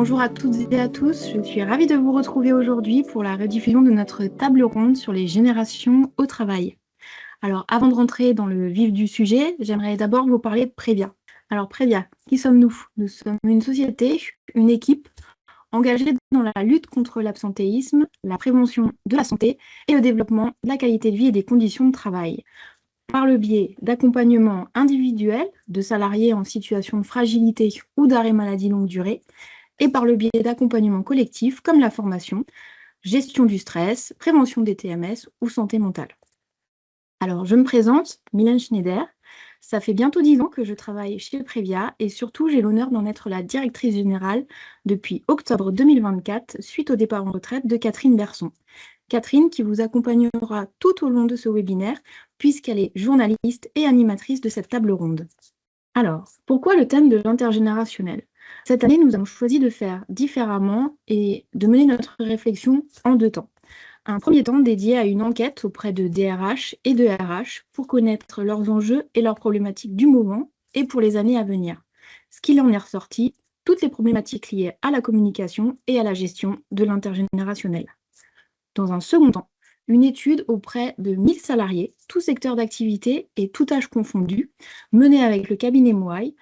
Bonjour à toutes et à tous, je suis ravie de vous retrouver aujourd'hui pour la rediffusion de notre table ronde sur les générations au travail. Alors avant de rentrer dans le vif du sujet, j'aimerais d'abord vous parler de Previa. Alors Previa, qui sommes-nous? Nous sommes une société, une équipe engagée dans la lutte contre l'absentéisme, la prévention de la santé et le développement de la qualité de vie et des conditions de travail, par le biais d'accompagnement individuel de salariés en situation de fragilité ou d'arrêt maladie longue durée, et par le biais d'accompagnement collectif comme la formation, gestion du stress, prévention des TMS ou santé mentale. Alors, je me présente, Mylène Schneider. Ça fait bientôt 10 ans que je travaille chez Previa et surtout, j'ai l'honneur d'en être la directrice générale depuis octobre 2024 suite au départ en retraite de Catherine Berson. Catherine qui vous accompagnera tout au long de ce webinaire puisqu'elle est journaliste et animatrice de cette table ronde. Alors, pourquoi le thème de l'intergénérationnel? Cette année, nous avons choisi de faire différemment et de mener notre réflexion en 2 temps. Un premier temps dédié à une enquête auprès de DRH et de RH pour connaître leurs enjeux et leurs problématiques du moment et pour les années à venir. Ce qu'il en est ressorti, toutes les problématiques liées à la communication et à la gestion de l'intergénérationnel. Dans un second temps, une étude auprès de 1000 salariés, tous secteurs d'activité et tout âge confondu, menée avec le cabinet Moaï,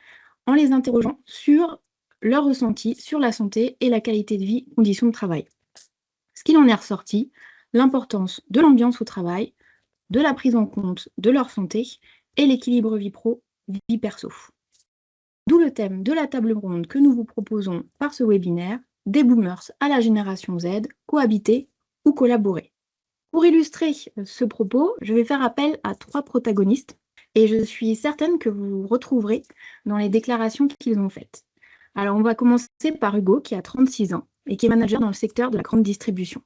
en les interrogeant sur leur ressenti sur la santé et la qualité de vie, conditions de travail. Ce qu'il en est ressorti, l'importance de l'ambiance au travail, de la prise en compte de leur santé et l'équilibre vie pro, vie perso. D'où le thème de la table ronde que nous vous proposons par ce webinaire, des boomers à la génération Z, cohabiter ou collaborer. Pour illustrer ce propos, je vais faire appel à 3 protagonistes et je suis certaine que vous retrouverez dans les déclarations qu'ils ont faites. Alors, on va commencer par Hugo, qui a 36 ans et qui est manager dans le secteur de la grande distribution.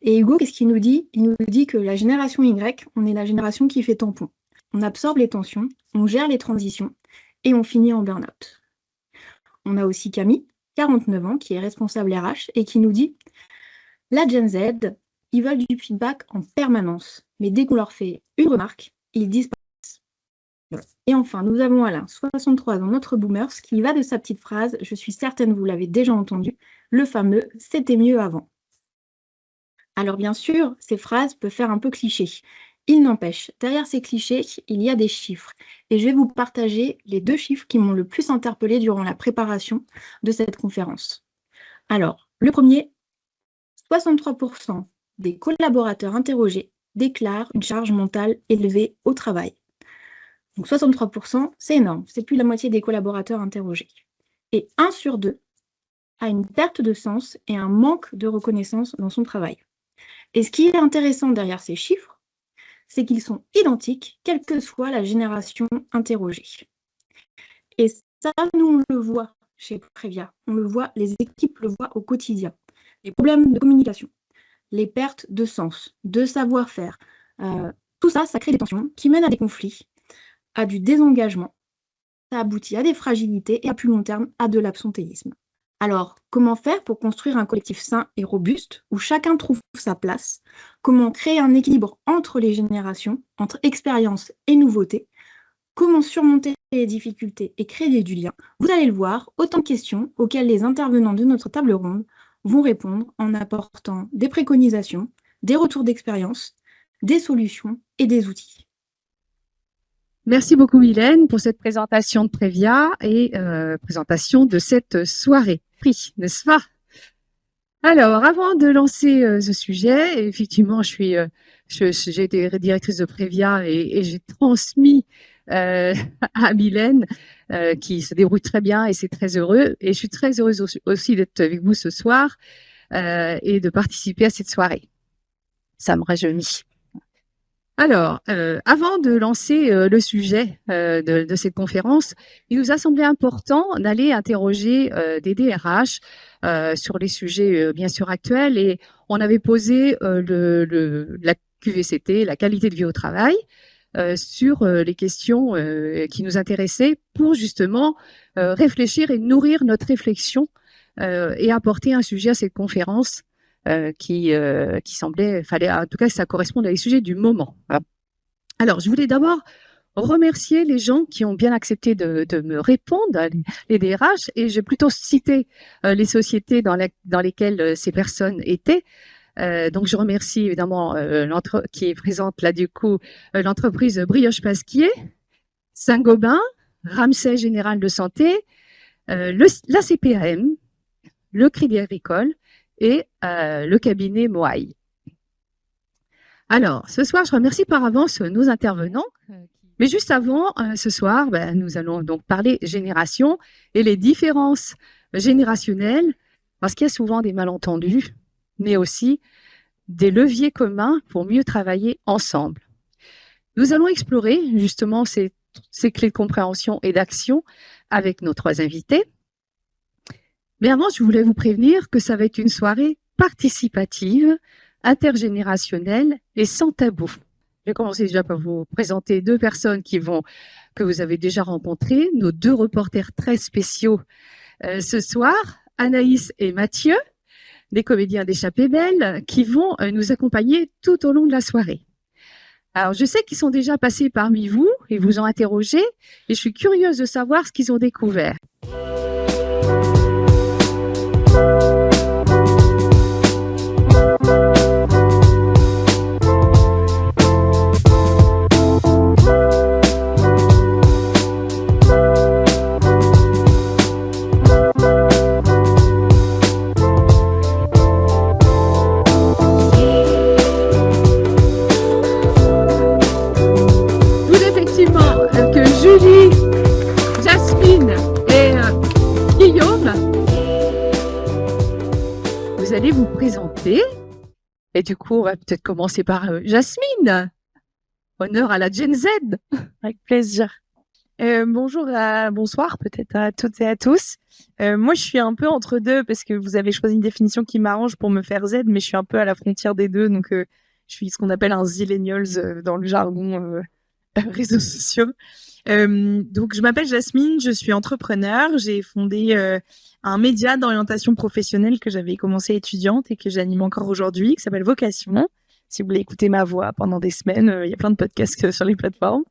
Et Hugo, qu'est-ce qu'il nous dit? Il nous dit que la génération Y, on est la génération qui fait tampon. On absorbe les tensions, on gère les transitions et on finit en burn-out. On a aussi Camille, 49 ans, qui est responsable RH et qui nous dit « La Gen Z, ils veulent du feedback en permanence, mais dès qu'on leur fait une remarque, ils disparaissent. » Et enfin, nous avons Alain, 63 ans, notre boomers, qui va de sa petite phrase, je suis certaine vous l'avez déjà entendu, le fameux « c'était mieux avant ». Alors bien sûr, ces phrases peuvent faire un peu cliché. Il n'empêche, derrière ces clichés, il y a des chiffres. Et je vais vous partager les 2 chiffres qui m'ont le plus interpellée durant la préparation de cette conférence. Alors, le premier, 63% des collaborateurs interrogés déclarent une charge mentale élevée au travail. Donc 63%, c'est énorme, c'est plus de la moitié des collaborateurs interrogés. Et 1 sur 2 a une perte de sens et un manque de reconnaissance dans son travail. Et ce qui est intéressant derrière ces chiffres, c'est qu'ils sont identiques, quelle que soit la génération interrogée. Et ça, nous, on le voit chez Previa, on le voit, les équipes le voient au quotidien. Les problèmes de communication, les pertes de sens, de savoir-faire, tout ça, ça crée des tensions qui mènent à des conflits, à du désengagement, ça aboutit à des fragilités et à plus long terme à de l'absentéisme. Alors, comment faire pour construire un collectif sain et robuste où chacun trouve sa place? Comment créer un équilibre entre les générations, entre expérience et nouveauté? Comment surmonter les difficultés et créer du lien? Vous allez le voir, autant de questions auxquelles les intervenants de notre table ronde vont répondre en apportant des préconisations, des retours d'expérience, des solutions et des outils. Merci beaucoup Mylène pour cette présentation de Previa et présentation de cette soirée. Prix, n'est-ce pas? Alors, avant de lancer ce sujet, effectivement, j'ai été directrice de Previa et j'ai transmis à Mylène qui se débrouille très bien et c'est très heureux. Et je suis très heureuse aussi d'être avec vous ce soir et de participer à cette soirée. Ça me rajeunit. Alors, avant de lancer le sujet de cette conférence, il nous a semblé important d'aller interroger des DRH sur les sujets bien sûr actuels et on avait posé la QVCT, la qualité de vie au travail, sur les questions qui nous intéressaient pour justement réfléchir et nourrir notre réflexion et apporter un sujet à cette conférence qui semblait, en tout cas, ça correspond à les sujets du moment. Voilà. Alors, je voulais d'abord remercier les gens qui ont bien accepté de me répondre, les DRH, et j'ai plutôt cité les sociétés dans lesquelles ces personnes étaient. Donc, je remercie évidemment qui est présente là du coup, l'entreprise Brioche Pasquier, Saint-Gobain, Ramsay Général de Santé, la CPAM, le Crédit Agricole et le cabinet Moaï. Alors, ce soir, je remercie par avance nos intervenants. Mais juste avant, ce soir, nous allons donc parler génération et les différences générationnelles, parce qu'il y a souvent des malentendus, mais aussi des leviers communs pour mieux travailler ensemble. Nous allons explorer justement ces clés de compréhension et d'action avec nos 3 invités. Mais avant, je voulais vous prévenir que ça va être une soirée participative, intergénérationnelle et sans tabou. Je vais commencer déjà par vous présenter 2 personnes que vous avez déjà rencontrées, nos 2 reporters très spéciaux ce soir, Anaïs et Mathieu, des comédiens d'Échappée Belle, qui vont nous accompagner tout au long de la soirée. Alors, je sais qu'ils sont déjà passés parmi vous et vous ont interrogé, et je suis curieuse de savoir ce qu'ils ont découvert. Julie, Jasmine et Guillaume, vous allez vous présenter. Et du coup, on va peut-être commencer par Jasmine. Honneur à la Gen Z. Avec plaisir. Bonsoir peut-être à toutes et à tous. Moi, je suis un peu entre deux parce que vous avez choisi une définition qui m'arrange pour me faire Z, mais je suis un peu à la frontière des deux. Donc, je suis ce qu'on appelle un zillennials dans le jargon réseaux sociaux. Donc, je m'appelle Jasmine, je suis entrepreneur. J'ai fondé un média d'orientation professionnelle que j'avais commencé étudiante et que j'anime encore aujourd'hui, qui s'appelle Vocation. Si vous voulez écouter ma voix pendant des semaines, il y a plein de podcasts sur les plateformes.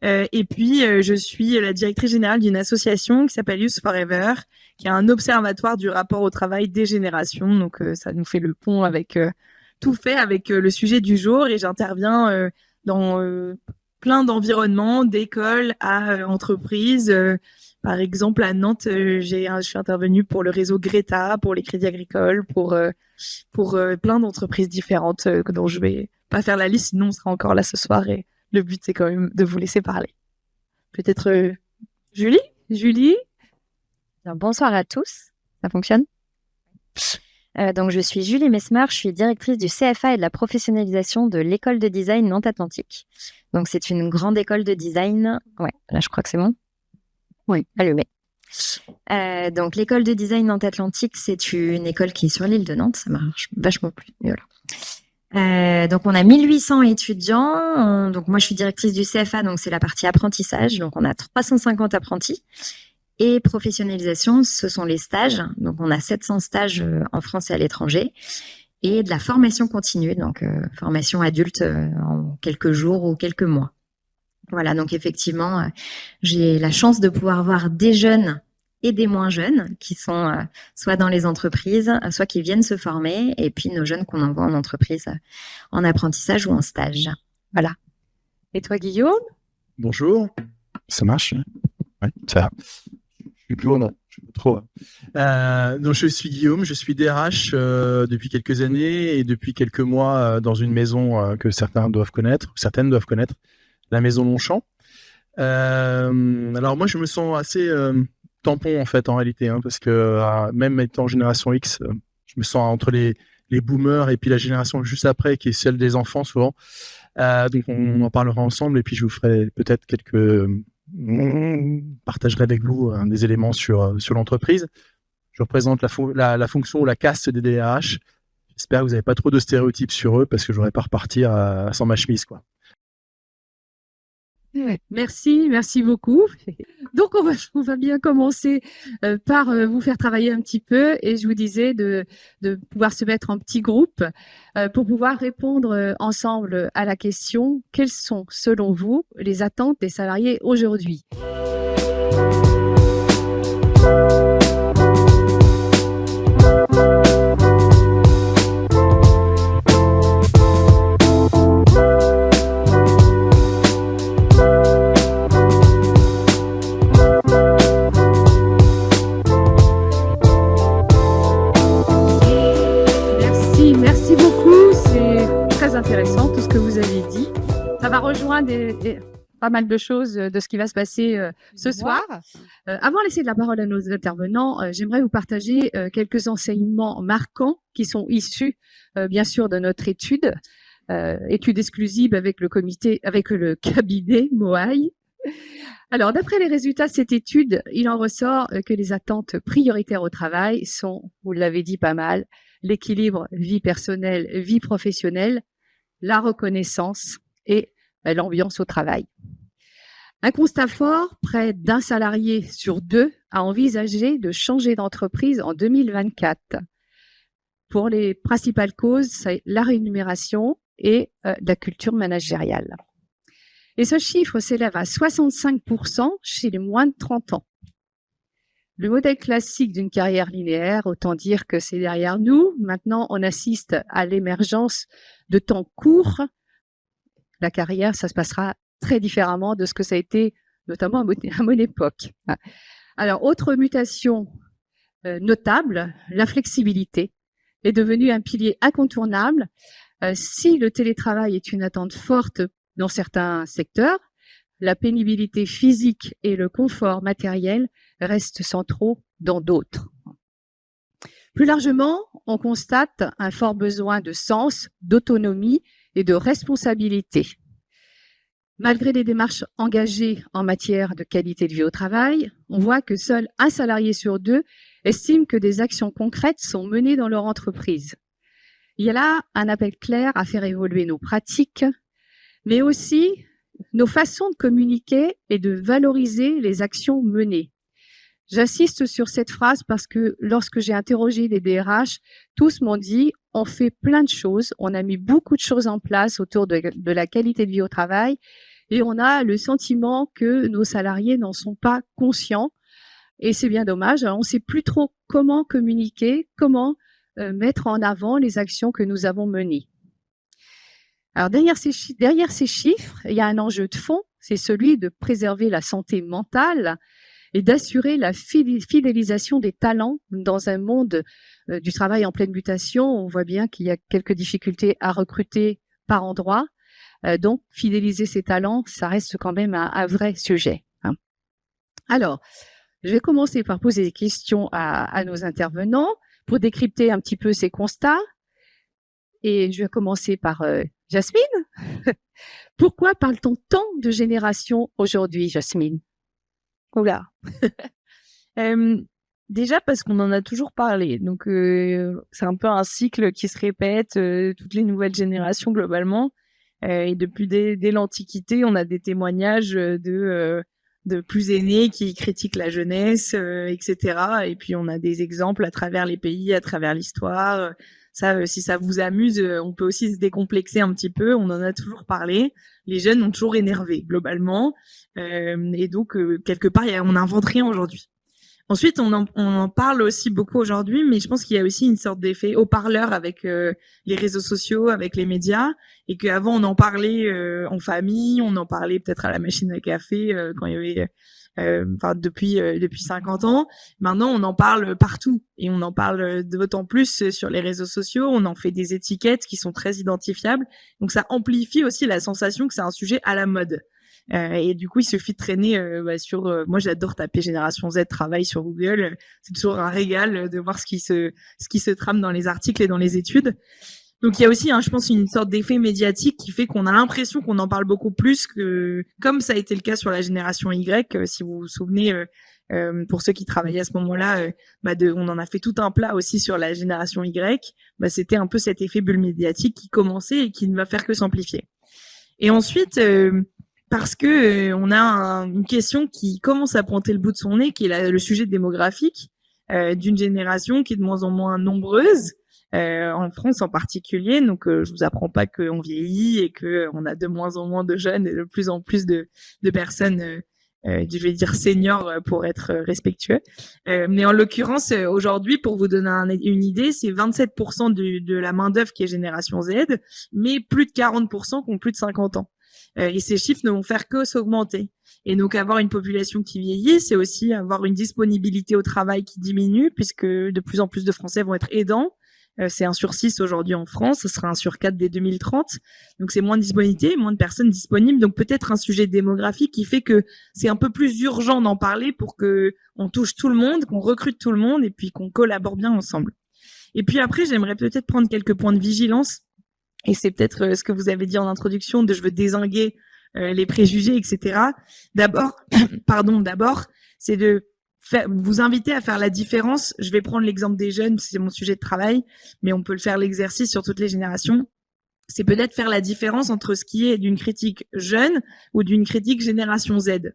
Et puis, je suis la directrice générale d'une association qui s'appelle Youth Forever, qui est un observatoire du rapport au travail des générations. Donc, ça nous fait le pont avec tout fait avec le sujet du jour. Et j'interviens dans plein d'environnements, d'écoles à entreprises. Par exemple, à Nantes, je suis intervenue pour le réseau Greta, pour les crédits agricoles, pour plein d'entreprises différentes dont je vais pas faire la liste, sinon on sera encore là ce soir et le but c'est quand même de vous laisser parler. Peut-être Julie. Bien, bonsoir à tous, ça fonctionne. Donc je suis Julie Mesmer, je suis directrice du CFA et de la professionnalisation de l'école de design Nantes Atlantique. Donc c'est une grande école de design. Ouais, là je crois que c'est bon. Oui, allumé. Donc l'école de design Nantes Atlantique, c'est une école qui est sur l'île de Nantes, ça marche vachement plus. Voilà. Donc on a 1800 étudiants. Donc moi je suis directrice du CFA, donc c'est la partie apprentissage. Donc on a 350 apprentis. Et professionnalisation, ce sont les stages. Donc, on a 700 stages en France et à l'étranger. Et de la formation continue, donc formation adulte en quelques jours ou quelques mois. Voilà, donc effectivement, j'ai la chance de pouvoir voir des jeunes et des moins jeunes qui sont soit dans les entreprises, soit qui viennent se former, et puis nos jeunes qu'on envoie en entreprise en apprentissage ou en stage. Voilà. Et toi, Guillaume? Bonjour. Ça marche? Oui, ça va. Je suis plus haut, non, je suis pas trop. Donc je suis Guillaume, je suis DRH depuis quelques années et depuis quelques mois dans une maison que certaines doivent connaître, la maison Longchamp. Alors moi je me sens assez tampon en fait en réalité, parce que même étant génération X, je me sens entre les boomers et puis la génération juste après qui est celle des enfants souvent. Donc on en parlera ensemble et puis je vous ferai peut-être partagerai avec vous des éléments sur l'entreprise. Je représente la fonction ou la caste des DRH. J'espère que vous n'avez pas trop de stéréotypes sur eux parce que j'aurais pas repartir sans ma chemise, quoi. Merci beaucoup. Donc, on va bien commencer par vous faire travailler un petit peu et je vous disais de pouvoir se mettre en petits groupes pour pouvoir répondre ensemble à la question: quelles sont, selon vous, les attentes des salariés aujourd'hui? Merci beaucoup. C'est très intéressant tout ce que vous avez dit. Ça va rejoindre pas mal de choses de ce qui va se passer ce soir. Avant de laisser de la parole à nos intervenants, j'aimerais vous partager quelques enseignements marquants qui sont issus, bien sûr, de notre étude exclusive avec le cabinet Moaï. Alors, d'après les résultats de cette étude, il en ressort que les attentes prioritaires au travail sont, vous l'avez dit pas mal, l'équilibre vie personnelle, vie professionnelle, la reconnaissance et l'ambiance au travail. Un constat fort, près d'un salarié sur deux a envisagé de changer d'entreprise en 2024. Pour les principales causes, c'est la rémunération et la culture managériale. Et ce chiffre s'élève à 65% chez les moins de 30 ans. Le modèle classique d'une carrière linéaire, autant dire que c'est derrière nous. Maintenant, on assiste à l'émergence de temps courts. La carrière, ça se passera très différemment de ce que ça a été, notamment à mon époque. Alors, autre mutation notable, la flexibilité est devenue un pilier incontournable. Si le télétravail est une attente forte dans certains secteurs, la pénibilité physique et le confort matériel restent centraux dans d'autres. Plus largement, on constate un fort besoin de sens, d'autonomie et de responsabilité. Malgré les démarches engagées en matière de qualité de vie au travail, on voit que seul un salarié sur deux estime que des actions concrètes sont menées dans leur entreprise. Il y a là un appel clair à faire évoluer nos pratiques, mais aussi nos façons de communiquer et de valoriser les actions menées. J'insiste sur cette phrase parce que lorsque j'ai interrogé les DRH, tous m'ont dit « on fait plein de choses, on a mis beaucoup de choses en place autour de la qualité de vie au travail et on a le sentiment que nos salariés n'en sont pas conscients et c'est bien dommage. Alors, on ne sait plus trop comment communiquer, comment mettre en avant les actions que nous avons menées. » Alors derrière ces chiffres, il y a un enjeu de fond, c'est celui de préserver la santé mentale et d'assurer la fidélisation des talents dans un monde du travail en pleine mutation. On voit bien qu'il y a quelques difficultés à recruter par endroit. Donc, fidéliser ces talents, ça reste quand même un vrai sujet. Alors, je vais commencer par poser des questions à nos intervenants pour décrypter un petit peu ces constats. Et je vais commencer par Jasmine. Pourquoi parle-t-on tant de génération aujourd'hui, Jasmine? Oula. Déjà parce qu'on en a toujours parlé. Donc, c'est un peu un cycle qui se répète, toutes les nouvelles générations globalement. Et depuis dès l'Antiquité, on a des témoignages de plus aînés qui critiquent la jeunesse, etc. Et puis, on a des exemples à travers les pays, à travers l'histoire. Ça, si ça vous amuse, on peut aussi se décomplexer un petit peu. On en a toujours parlé. Les jeunes ont toujours énervé, globalement. Et donc, quelque part, on n'invente rien aujourd'hui. Ensuite, on en parle aussi beaucoup aujourd'hui, mais je pense qu'il y a aussi une sorte d'effet haut-parleur avec les réseaux sociaux, avec les médias, et qu'avant, on en parlait en famille, on en parlait peut-être à la machine à café quand il y avait... depuis 50 ans. Maintenant, on en parle partout et on en parle d'autant plus sur les réseaux sociaux. On en fait des étiquettes qui sont très identifiables. Donc, ça amplifie aussi la sensation que c'est un sujet à la mode. Et du coup, il suffit de traîner sur... moi, j'adore taper Génération Z travail sur Google. C'est toujours un régal de voir ce qui se trame dans les articles et dans les études. Donc il y a aussi, je pense, une sorte d'effet médiatique qui fait qu'on a l'impression qu'on en parle beaucoup plus que, comme ça a été le cas sur la génération Y, si vous vous souvenez, pour ceux qui travaillaient à ce moment-là, on en a fait tout un plat aussi sur la génération Y. C'était un peu cet effet bulle médiatique qui commençait et qui ne va faire que s'amplifier. Et ensuite, parce que on a une question qui commence à pointer le bout de son nez, qui est le sujet démographique d'une génération qui est de moins en moins nombreuse, en France en particulier. Donc, je vous apprends pas qu'on vieillit et que on a de moins en moins de jeunes et de plus en plus de personnes, je vais dire seniors pour être respectueux. Mais en l'occurrence, aujourd'hui, pour vous donner une idée, c'est 27% de la main-d'œuvre qui est génération Z, mais plus de 40% qui ont plus de 50 ans. Et ces chiffres ne vont faire que s'augmenter. Et donc, avoir une population qui vieillit, c'est aussi avoir une disponibilité au travail qui diminue, puisque de plus en plus de Français vont être aidants. C'est 1 sur 6 aujourd'hui en France, ce sera 1 sur 4 dès 2030. Donc, c'est moins de disponibilité, moins de personnes disponibles. Donc, peut-être un sujet démographique qui fait que c'est un peu plus urgent d'en parler pour que on touche tout le monde, qu'on recrute tout le monde et puis qu'on collabore bien ensemble. Et puis après, j'aimerais peut-être prendre quelques points de vigilance. Et c'est peut-être ce que vous avez dit en introduction de je veux dézinguer les préjugés, etc. D'abord, c'est de vous inviter à faire la différence. Je vais prendre l'exemple des jeunes, c'est mon sujet de travail, mais on peut le faire l'exercice sur toutes les générations. C'est peut-être faire la différence entre ce qui est d'une critique jeune ou d'une critique génération Z.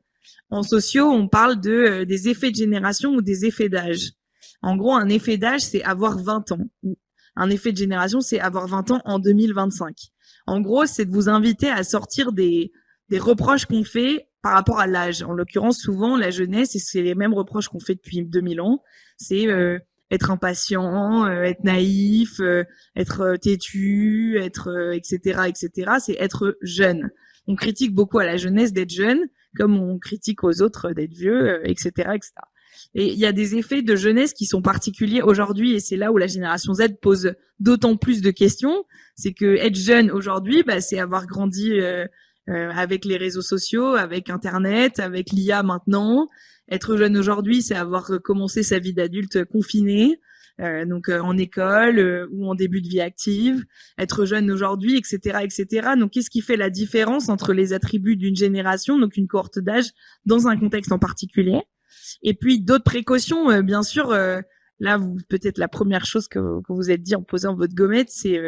En sociaux, on parle des effets de génération ou des effets d'âge. En gros, un effet d'âge, c'est avoir 20 ans. Un effet de génération, c'est avoir 20 ans en 2025. En gros, c'est de vous inviter à sortir des reproches qu'on fait par rapport à l'âge. En l'occurrence, souvent, la jeunesse, et c'est les mêmes reproches qu'on fait depuis 2000 ans, c'est être impatient, être naïf, être têtu, être etc., etc. C'est être jeune. On critique beaucoup à la jeunesse d'être jeune, comme on critique aux autres d'être vieux, etc., etc. Et il y a des effets de jeunesse qui sont particuliers aujourd'hui, et c'est là où la génération Z pose d'autant plus de questions. C'est que être jeune aujourd'hui, c'est avoir grandi avec les réseaux sociaux, avec Internet, avec l'IA maintenant. Être jeune aujourd'hui, c'est avoir commencé sa vie d'adulte confiné, donc en école ou en début de vie active. Être jeune aujourd'hui, etc., etc. Donc, qu'est-ce qui fait la différence entre les attributs d'une génération, donc une cohorte d'âge, dans un contexte en particulier? Et puis d'autres précautions, bien sûr. Là, peut-être la première chose que vous êtes dit en posant votre gommette, c'est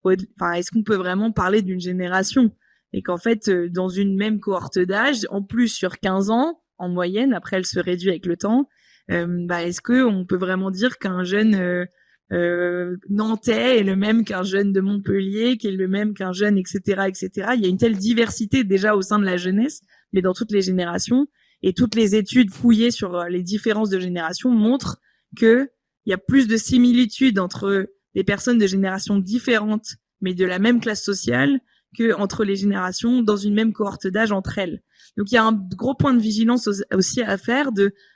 est-ce qu'on peut vraiment parler d'une génération? Et qu'en fait, dans une même cohorte d'âge, en plus sur 15 ans, en moyenne, après elle se réduit avec le temps, est-ce qu'on peut vraiment dire qu'un jeune nantais est le même qu'un jeune de Montpellier, qui est le même qu'un jeune, etc., etc. Il y a une telle diversité déjà au sein de la jeunesse, mais dans toutes les générations. Et toutes les études fouillées sur les différences de génération montrent que il y a plus de similitudes entre des personnes de générations différentes, mais de la même classe sociale, que entre les générations dans une même cohorte d'âge entre elles. Donc, il y a un gros point de vigilance aussi à faire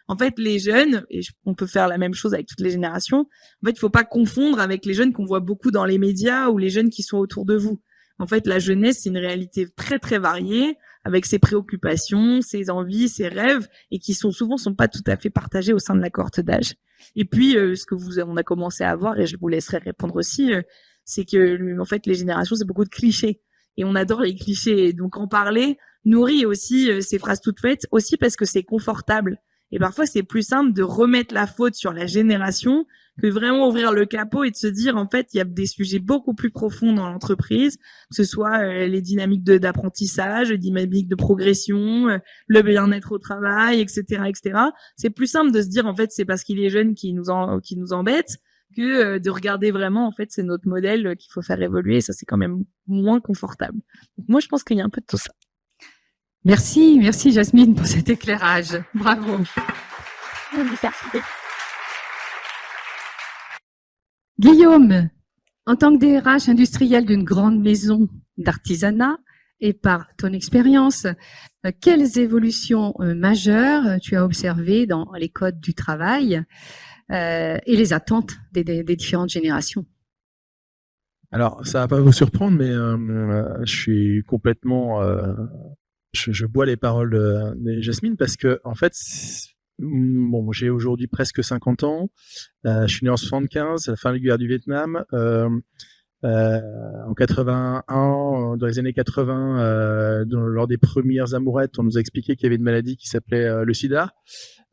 en fait, les jeunes, et on peut faire la même chose avec toutes les générations, en fait, il faut pas confondre avec les jeunes qu'on voit beaucoup dans les médias ou les jeunes qui sont autour de vous. En fait, la jeunesse, c'est une réalité très, très variée, avec ses préoccupations, ses envies, ses rêves, et qui sont pas tout à fait partagés au sein de la cohorte d'âge. Et puis, ce que on a commencé à voir, et je vous laisserai répondre aussi, c'est que, en fait, les générations, c'est beaucoup de clichés. Et on adore les clichés. Et donc, en parler nourrit aussi ces phrases toutes faites, aussi parce que c'est confortable. Et parfois, c'est plus simple de remettre la faute sur la génération que vraiment ouvrir le capot et de se dire, en fait, il y a des sujets beaucoup plus profonds dans l'entreprise, que ce soit les dynamiques d'apprentissage, les dynamiques de progression, le bien-être au travail, etc., etc. C'est plus simple de se dire, en fait, c'est parce qu'il est jeune qui nous embête, que de regarder vraiment, en fait, c'est notre modèle qu'il faut faire évoluer. Et ça, c'est quand même moins confortable. Donc, moi, je pense qu'il y a un peu de tout ça. Merci Jasmine pour cet éclairage. Bravo. Guillaume, en tant que DRH industriel d'une grande maison d'artisanat et par ton expérience, quelles évolutions majeures tu as observées dans les codes du travail et les attentes des différentes générations? Alors, ça va pas vous surprendre, mais je suis complètement... je bois les paroles de Jasmine parce que, en fait, bon, j'ai aujourd'hui presque 50 ans. Je suis né en 75, à la fin de la guerre du Vietnam. En 81, dans les années 80, lors des premières amourettes, on nous a expliqué qu'il y avait une maladie qui s'appelait le sida.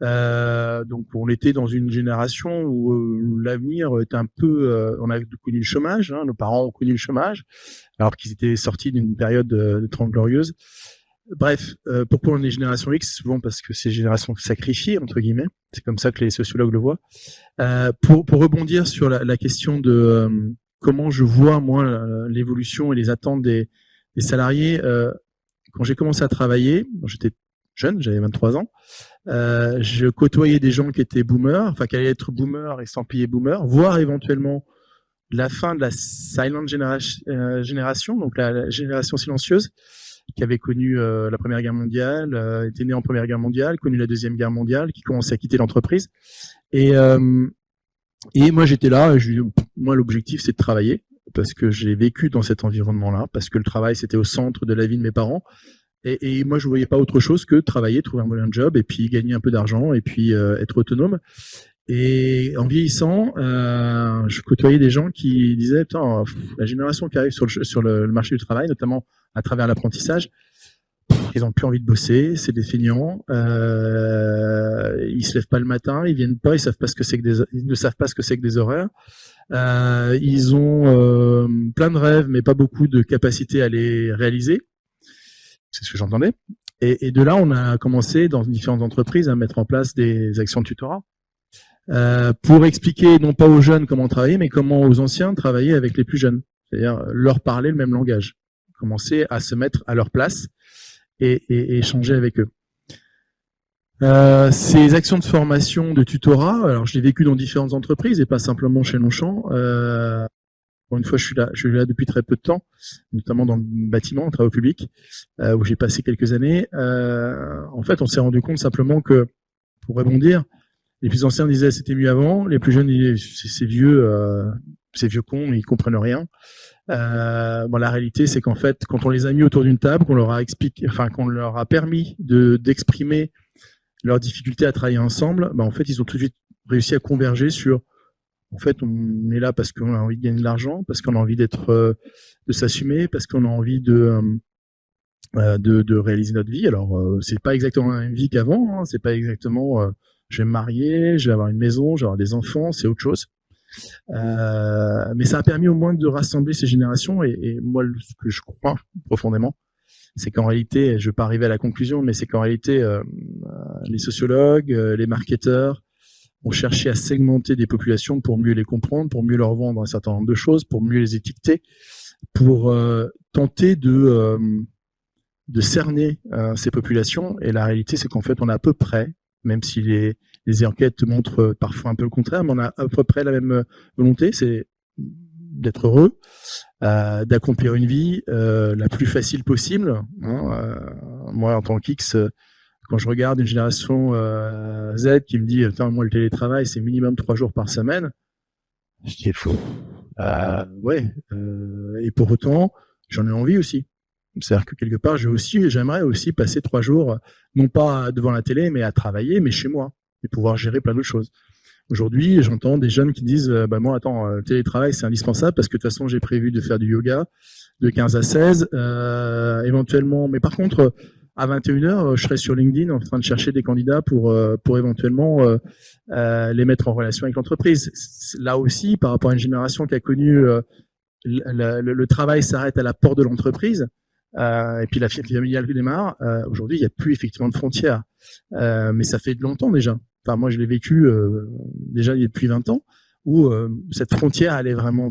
Donc on était dans une génération où l'avenir était un peu... on a connu le chômage, nos parents ont connu le chômage, alors qu'ils étaient sortis d'une période de 30 glorieuses. Bref, pourquoi on est génération X? Souvent parce que c'est génération sacrifiée, entre guillemets. C'est comme ça que les sociologues le voient. Pour rebondir sur la question de comment je vois, moi, l'évolution et les attentes des salariés, quand j'ai commencé à travailler, j'étais jeune, j'avais 23 ans, je côtoyais des gens qui étaient boomers, enfin qui allaient être boomers et s'empiler boomers, voire éventuellement la fin de la silent génération, donc la génération silencieuse, qui avait connu la Première Guerre mondiale, était né en Première Guerre mondiale, connu la Deuxième Guerre mondiale, qui commençait à quitter l'entreprise. Et moi, j'étais là, moi, l'objectif, c'est de travailler, parce que j'ai vécu dans cet environnement-là, parce que le travail, c'était au centre de la vie de mes parents. Et moi, je voyais pas autre chose que travailler, trouver un bon job, et puis gagner un peu d'argent, et puis être autonome. Et en vieillissant, je côtoyais des gens qui disaient, putain, la génération qui arrive sur le marché du travail, notamment à travers l'apprentissage, ils ont plus envie de bosser, c'est des feignants, ils se lèvent pas le matin, ils viennent pas, ils ne savent pas ce que c'est que des horaires. Ils ont plein de rêves, mais pas beaucoup de capacité à les réaliser. C'est ce que j'entendais. Et de là, on a commencé dans différentes entreprises à mettre en place des actions de tutorat pour expliquer non pas aux jeunes comment travailler, mais comment aux anciens travailler avec les plus jeunes. C'est-à-dire leur parler le même langage, commencer à se mettre à leur place et échanger avec eux. Ces actions de formation, de tutorat, alors je l'ai vécu dans différentes entreprises et pas simplement chez Longchamp. Encore une fois, je suis là depuis très peu de temps, notamment dans le bâtiment, en travaux publics, où j'ai passé quelques années. En fait, on s'est rendu compte simplement que, pour rebondir, les plus anciens disaient c'était mieux avant, les plus jeunes disaient c'est vieux cons, ils comprennent rien. La réalité, c'est qu'en fait, quand on les a mis autour d'une table, qu'on leur a expliqué, enfin qu'on leur a permis d'exprimer leurs difficultés à travailler ensemble, en fait, ils ont tout de suite réussi à converger sur. En fait, on est là parce qu'on a envie de gagner de l'argent, parce qu'on a envie de s'assumer, parce qu'on a envie de réaliser notre vie. Alors, c'est pas exactement la même vie qu'avant. Hein, c'est pas exactement. Je vais me marier, je vais avoir une maison, je vais avoir des enfants. C'est autre chose. Mais ça a permis au moins de rassembler ces générations. Et moi, ce que je crois profondément, c'est qu'en réalité, je vais pas arriver à la conclusion, mais c'est qu'en réalité, les sociologues, les marketeurs ont cherché à segmenter des populations pour mieux les comprendre, pour mieux leur vendre un certain nombre de choses, pour mieux les étiqueter, pour tenter de cerner ces populations. Et la réalité, c'est qu'en fait, on a à peu près, même si les enquêtes montrent parfois un peu le contraire, mais on a à peu près la même volonté, c'est d'être heureux, d'accomplir une vie la plus facile possible. Moi, en tant qu'X, quand je regarde une génération Z qui me dit « moi, le télétravail, c'est minimum 3 jours par semaine », je dis « faux. Ouais. Et pour autant, j'en ai envie aussi. C'est-à-dire que quelque part, j'aimerais aussi passer 3 jours, non pas devant la télé, mais à travailler, mais chez moi, et pouvoir gérer plein d'autres choses. Aujourd'hui, j'entends des jeunes qui disent moi, attends, le télétravail, c'est indispensable parce que de toute façon, j'ai prévu de faire du yoga de 15 à 16, éventuellement. Mais par contre, à 21h, je serai sur LinkedIn en train de chercher des candidats pour éventuellement les mettre en relation avec l'entreprise. Là aussi, par rapport à une génération qui a connu le travail s'arrête à la porte de l'entreprise, et puis la vie familiale démarre. Aujourd'hui, il n'y a plus effectivement de frontières, mais ça fait longtemps déjà. Enfin, moi, je l'ai vécu déjà depuis 20 ans, où cette frontière, elle est vraiment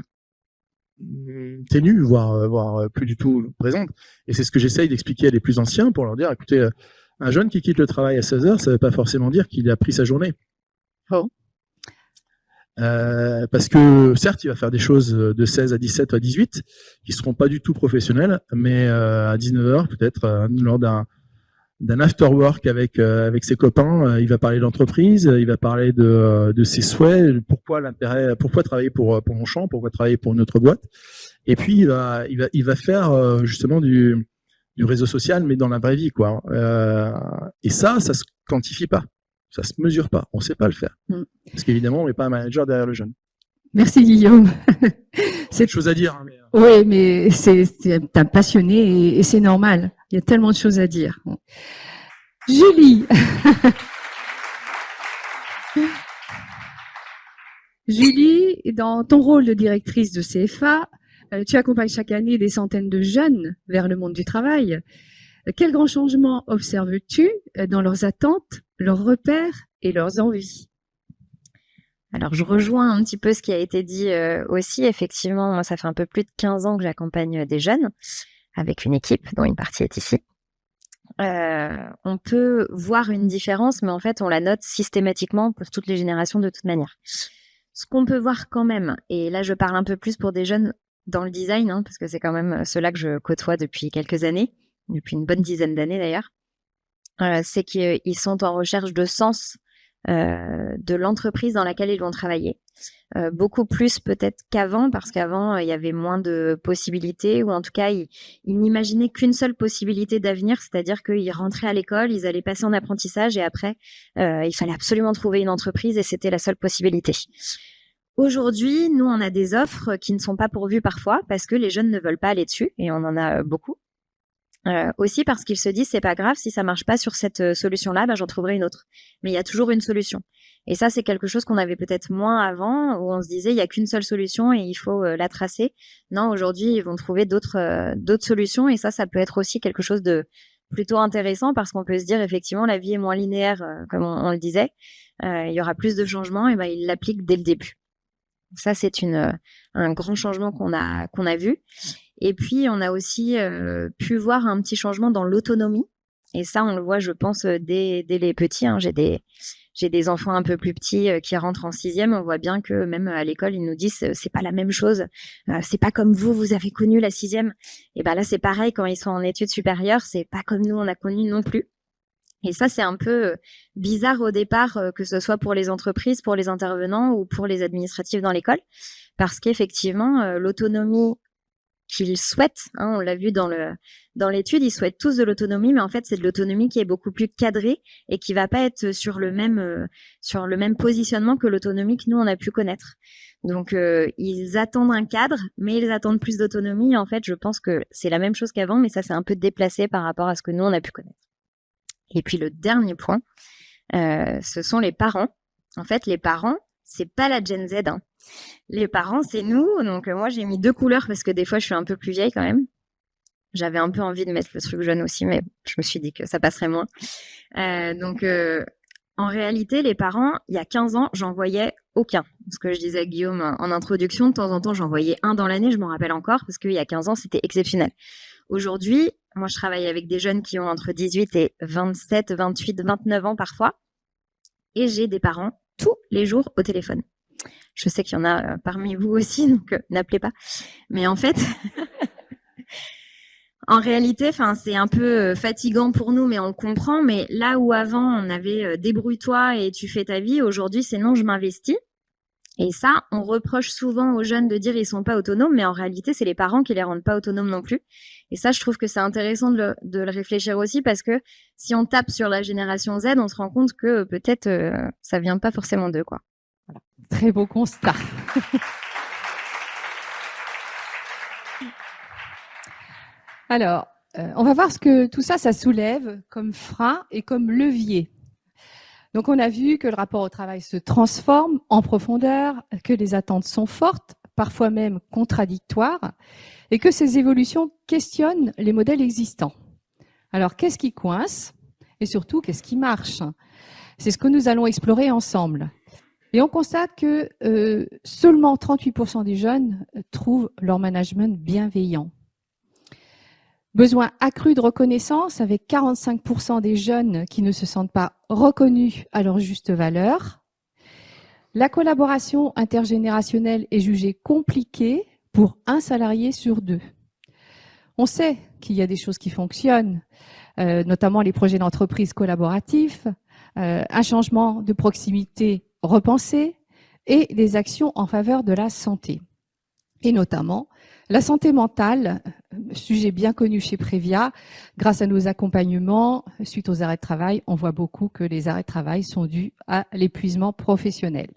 ténue, voire plus du tout présente. Et c'est ce que j'essaye d'expliquer à les plus anciens pour leur dire, écoutez, un jeune qui quitte le travail à 16h, ça ne veut pas forcément dire qu'il a pris sa journée. Oh. Parce que certes, il va faire des choses de 16 à 17 ou à 18 qui seront pas du tout professionnelles, mais à 19h, peut-être lors d'un after work avec ses copains, il va parler d'entreprise, il va parler de ses souhaits, pourquoi travailler pour Longchamp, pourquoi travailler pour une autre boîte. Et puis il va faire justement du réseau social, mais dans la vraie vie, quoi. Et ça se quantifie pas, ça se mesure pas, on sait pas le faire, parce qu'évidemment on n'est pas un manager derrière le jeune. Merci Guillaume. C'est une chose à dire. Hein, mais... Oui, mais c'est un passionné et c'est normal. Il y a tellement de choses à dire. Julie. Julie, dans ton rôle de directrice de CFA, tu accompagnes chaque année des centaines de jeunes vers le monde du travail. Quel grand changement observes-tu dans leurs attentes, leurs repères et leurs envies? Alors, je rejoins un petit peu ce qui a été dit aussi. Effectivement, moi, ça fait un peu plus de 15 ans que j'accompagne des jeunes avec une équipe dont une partie est ici. On peut voir une différence, mais en fait, on la note systématiquement pour toutes les générations de toute manière. Ce qu'on peut voir quand même, et là, je parle un peu plus pour des jeunes dans le design, hein, parce que c'est quand même ceux-là que je côtoie depuis quelques années, depuis une bonne dizaine d'années d'ailleurs, c'est qu'ils sont en recherche de sens de l'entreprise dans laquelle ils vont travailler. Beaucoup plus peut-être qu'avant, parce qu'avant, il y avait moins de possibilités, ou en tout cas, ils n'imaginaient qu'une seule possibilité d'avenir, c'est-à-dire qu'ils rentraient à l'école, ils allaient passer en apprentissage, et après, il fallait absolument trouver une entreprise, et c'était la seule possibilité. Aujourd'hui, nous, on a des offres qui ne sont pas pourvues parfois, parce que les jeunes ne veulent pas aller dessus, et on en a beaucoup. Aussi parce qu'ils se disent, c'est pas grave, si ça marche pas sur cette solution-là, j'en trouverai une autre. Mais il y a toujours une solution. Et ça, c'est quelque chose qu'on avait peut-être moins avant, où on se disait, il y a qu'une seule solution et il faut la tracer. Non, aujourd'hui, ils vont trouver d'autres solutions, et ça peut être aussi quelque chose de plutôt intéressant, parce qu'on peut se dire, effectivement, la vie est moins linéaire, comme on le disait. Il y aura plus de changements, et ils l'appliquent dès le début. Ça, c'est un grand changement qu'on a vu. Et puis, on a aussi pu voir un petit changement dans l'autonomie. Et ça, on le voit, je pense, dès les petits. Hein. J'ai des enfants un peu plus petits qui rentrent en 6e. On voit bien que même à l'école, ils nous disent c'est pas la même chose. C'est pas comme vous avez connu la 6e. Et là, c'est pareil quand ils sont en études supérieures. C'est pas comme nous, on a connu non plus. Et ça, c'est un peu bizarre au départ, que ce soit pour les entreprises, pour les intervenants ou pour les administratifs dans l'école. Parce qu'effectivement, l'autonomie qu'ils souhaitent, hein, on l'a vu dans l'étude, ils souhaitent tous de l'autonomie, mais en fait c'est de l'autonomie qui est beaucoup plus cadrée et qui va pas être sur le même positionnement que l'autonomie que nous on a pu connaître. Donc ils attendent un cadre, mais ils attendent plus d'autonomie. En fait, je pense que c'est la même chose qu'avant, mais ça s'est un peu déplacé par rapport à ce que nous on a pu connaître. Et puis le dernier point, ce sont les parents. En fait, les parents, c'est pas la Gen Z, hein. Les parents, c'est nous. Donc, moi, j'ai mis 2 couleurs parce que des fois, je suis un peu plus vieille quand même. J'avais un peu envie de mettre le truc jaune aussi, mais je me suis dit que ça passerait moins. En réalité, les parents, il y a 15 ans, j'en voyais aucun. Ce que je disais à Guillaume en introduction, de temps en temps, j'en voyais un dans l'année, je m'en rappelle encore, parce qu'il y a 15 ans, c'était exceptionnel. Aujourd'hui, moi, je travaille avec des jeunes qui ont entre 18 et 27, 28, 29 ans parfois. Et j'ai des parents tous les jours au téléphone. Je sais qu'il y en a parmi vous aussi, donc n'appelez pas. Mais en fait, en réalité, c'est un peu fatigant pour nous, mais on le comprend. Mais là où avant, on avait débrouille-toi et tu fais ta vie, aujourd'hui, c'est non, je m'investis. Et ça, on reproche souvent aux jeunes de dire ils sont pas autonomes, mais en réalité, c'est les parents qui les rendent pas autonomes non plus. Et ça, je trouve que c'est intéressant de le réfléchir aussi, parce que si on tape sur la génération Z, on se rend compte que peut-être ça vient pas forcément d'eux, quoi. Voilà. Très beau constat. Alors, on va voir ce que tout ça soulève comme frein et comme levier. Donc, on a vu que le rapport au travail se transforme en profondeur, que les attentes sont fortes, parfois même contradictoires, et que ces évolutions questionnent les modèles existants. Alors, qu'est-ce qui coince? Et surtout, qu'est-ce qui marche? C'est ce que nous allons explorer ensemble. Et on constate que seulement 38% des jeunes trouvent leur management bienveillant. Besoin accru de reconnaissance, avec 45% des jeunes qui ne se sentent pas reconnus à leur juste valeur. La collaboration intergénérationnelle est jugée compliquée pour 1 salarié sur 2. On sait qu'il y a des choses qui fonctionnent, notamment les projets d'entreprise collaboratifs, un changement de proximité repensé et des actions en faveur de la santé. Et notamment la santé mentale, sujet bien connu chez Previa. Grâce à nos accompagnements suite aux arrêts de travail, on voit beaucoup que les arrêts de travail sont dus à l'épuisement professionnel.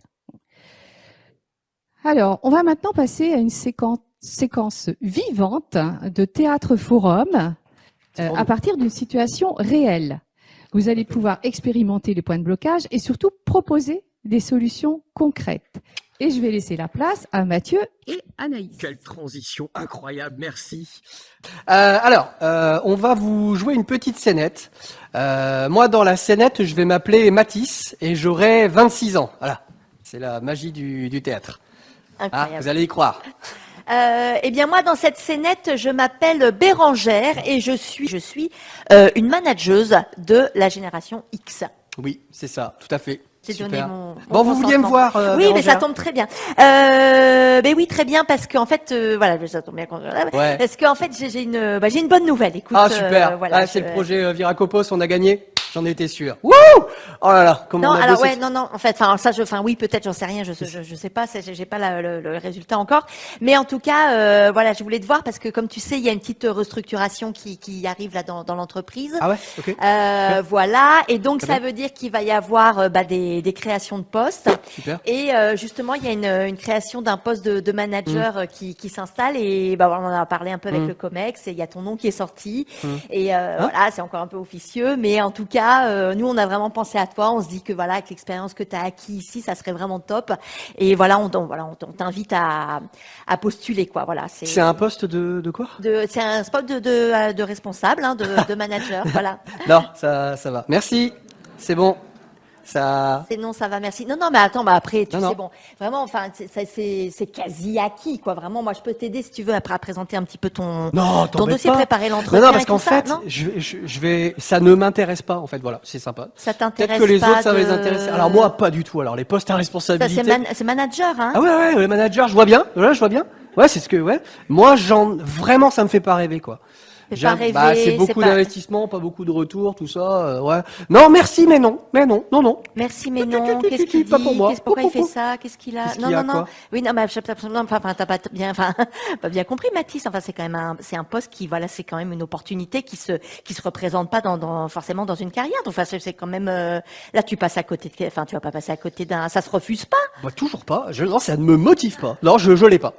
Alors, on va maintenant passer à une séquence vivante de théâtre-forum à partir d'une situation réelle. Vous allez pouvoir expérimenter les points de blocage et surtout proposer des solutions concrètes. Et je vais laisser la place à Mathieu et Anaïs. Quelle transition incroyable, merci. On va vous jouer une petite scénette. Moi, dans la scénette, je vais m'appeler Mathis et j'aurai 26 ans. Voilà, c'est la magie du théâtre. Incroyable. Vous allez y croire. Eh bien moi dans cette scénette je m'appelle Bérangère et je suis une manageuse de la génération X. Oui, c'est ça, tout à fait. J'ai donné Super. mon Bon, vous vouliez me consentement. voir, Oui, mais ça Bérangère tombe très bien. Ben oui, très bien parce qu'en fait, voilà, ça tombe bien. Ouais. Parce qu'en fait, j'ai une bonne nouvelle. Écoute, Ah, super. voilà, c'est je- le projet Viracopos, on a gagné. J'en étais sûr. Wouh! Oh là là, comment Non, on a alors bossé. ouais, non, en fait, oui, peut-être, j'en sais rien, je sais pas, j'ai pas le résultat encore, mais en tout cas, voilà, je voulais te voir parce que comme tu sais, il y a une petite restructuration qui arrive là dans l'entreprise. Ah ouais, ok. Voilà, et donc Très ça veut dire qu'il va y avoir des créations de postes. Super. Et justement, il y a une création d'un poste de manager qui s'installe et on en a parlé un peu avec le Comex et il y a ton nom qui est sorti et voilà, c'est encore un peu officieux, mais en tout cas, nous on a vraiment pensé à toi. On se dit que voilà, avec l'expérience que tu as acquis ici, ça serait vraiment top. Et voilà, on t'invite à postuler quoi. Voilà, C'est un poste de quoi? c'est un spot de responsable, hein, de manager. Voilà. Non, ça va. Merci. C'est bon. Ça. Non, ça va, merci. Non, mais attends, après, tu Non, sais, non. bon, vraiment, enfin, c'est quasi acquis, quoi. Vraiment, moi, je peux t'aider si tu veux après à présenter un petit peu ton t'embête dossier, pas. préparer l'entretien. Non, parce et qu'en tout ça, fait, non je vais, ça ne m'intéresse pas, en fait, voilà, c'est sympa. Ça Peut-être t'intéresse que les pas autres, ça va les de- intéresser. Alors moi, pas du tout. Alors les postes à Ça, responsabilité. c'est manager, hein. Ah ouais, le manager, je vois bien. Voilà, je vois bien. Ouais, c'est ce que, ouais. Moi, vraiment, ça me fait pas rêver, quoi. Fait pas rêver, c'est c'est beaucoup pas- d'investissement, pas beaucoup de retours, tout ça, ouais. Non, merci, mais non. Merci, mais non. Qu'est-ce qu'il dit? Pas pour moi. Pourquoi il fait ça? Qu'est-ce qu'il a? Qu'est-ce qu'il y a, Non. quoi Oui, non, mais t'as pas bien, pas bien compris, Mathis. Enfin, c'est quand même c'est un poste qui, voilà, c'est quand même une opportunité qui se représente pas forcément dans une carrière. Donc, enfin, c'est quand même, là, tu passes à côté tu vas pas passer à côté ça se refuse pas. Bah, toujours pas. Non, ça ne me motive pas. Non, je l'ai pas.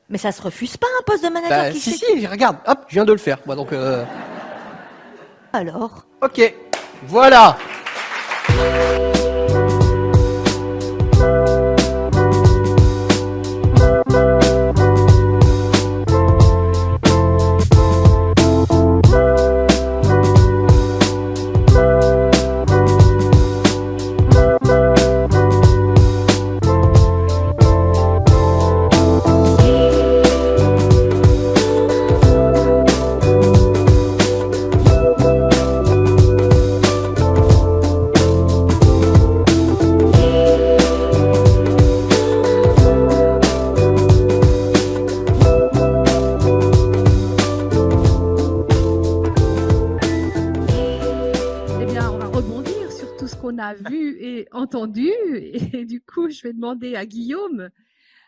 Mais ça se refuse pas, un poste de manager Bah, qui si, fait- si, regarde. Hop, je viens de le faire. Moi, donc, Alors. ok. Voilà. Eh bien, on va rebondir sur tout ce qu'on a vu et entendu. Et du coup, je vais demander à Guillaume.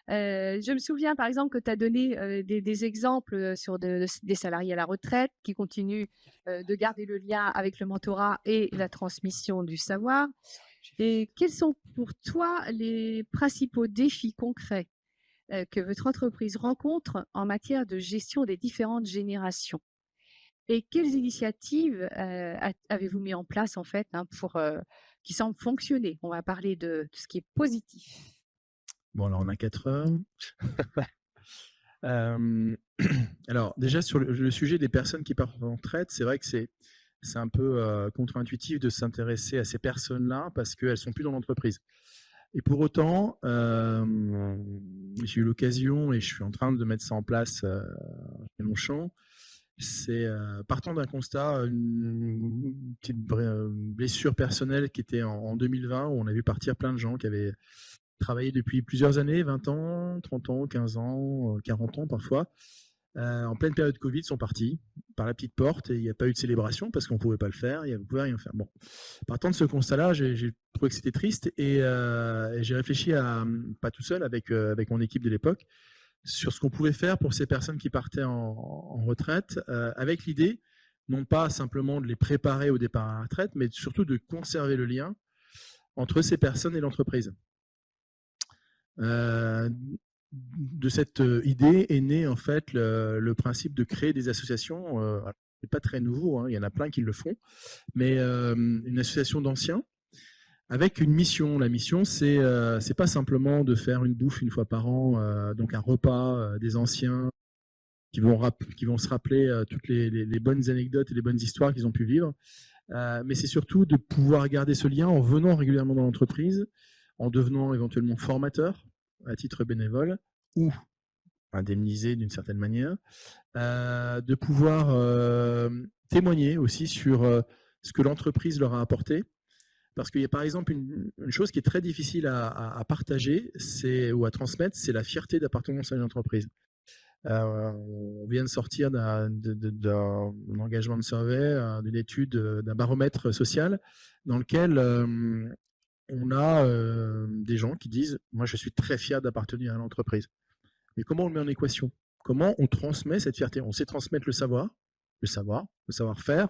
Je me souviens, par exemple, que tu as donné des exemples sur des salariés à la retraite qui continuent de garder le lien avec le mentorat et la transmission du savoir. Et quels sont pour toi les principaux défis concrets que votre entreprise rencontre en matière de gestion des différentes générations? Et quelles initiatives avez-vous mis en place en fait pour qui semblent fonctionner? On va parler de ce qui est positif. Bon, là, on a 4 heures. Alors, déjà, sur le sujet des personnes qui partent en retraite, c'est vrai que c'est un peu contre-intuitif de s'intéresser à ces personnes-là parce qu'elles ne sont plus dans l'entreprise. Et pour autant, j'ai eu l'occasion et je suis en train de mettre ça en place chez Longchamp. C'est partant d'un constat, une petite blessure personnelle qui était en 2020 où on a vu partir plein de gens qui avaient travaillé depuis plusieurs années, 20 ans, 30 ans, 15 ans, 40 ans parfois. En pleine période Covid, sont partis par la petite porte et il n'y a pas eu de célébration parce qu'on ne pouvait pas le faire, on ne pouvait rien faire. Bon. Partant de ce constat-là, j'ai trouvé que c'était triste et j'ai réfléchi pas tout seul, avec mon équipe de l'époque, sur ce qu'on pouvait faire pour ces personnes qui partaient en retraite, avec l'idée, non pas simplement de les préparer au départ à la retraite, mais surtout de conserver le lien entre ces personnes et l'entreprise. De cette idée est né en fait le principe de créer des associations. C'est pas très nouveau, hein, il y en a plein qui le font, mais une association d'anciens avec une mission. La mission, c'est pas simplement de faire une bouffe une fois par an, donc un repas des anciens qui vont se rappeler toutes les bonnes anecdotes et les bonnes histoires qu'ils ont pu vivre. Mais c'est surtout de pouvoir garder ce lien en venant régulièrement dans l'entreprise, en devenant éventuellement formateur à titre bénévole ou indemnisé d'une certaine manière, de pouvoir témoigner aussi sur ce que l'entreprise leur a apporté. Parce qu'il y a par exemple une chose qui est très difficile à partager ou à transmettre, c'est la fierté d'appartenance à une entreprise. On vient de sortir d'un engagement de survey, d'une étude, d'un baromètre social dans lequel on a des gens qui disent « moi je suis très fier d'appartenir à l'entreprise ». Mais comment on le met en équation? Comment on transmet cette fierté? On sait transmettre le savoir-faire,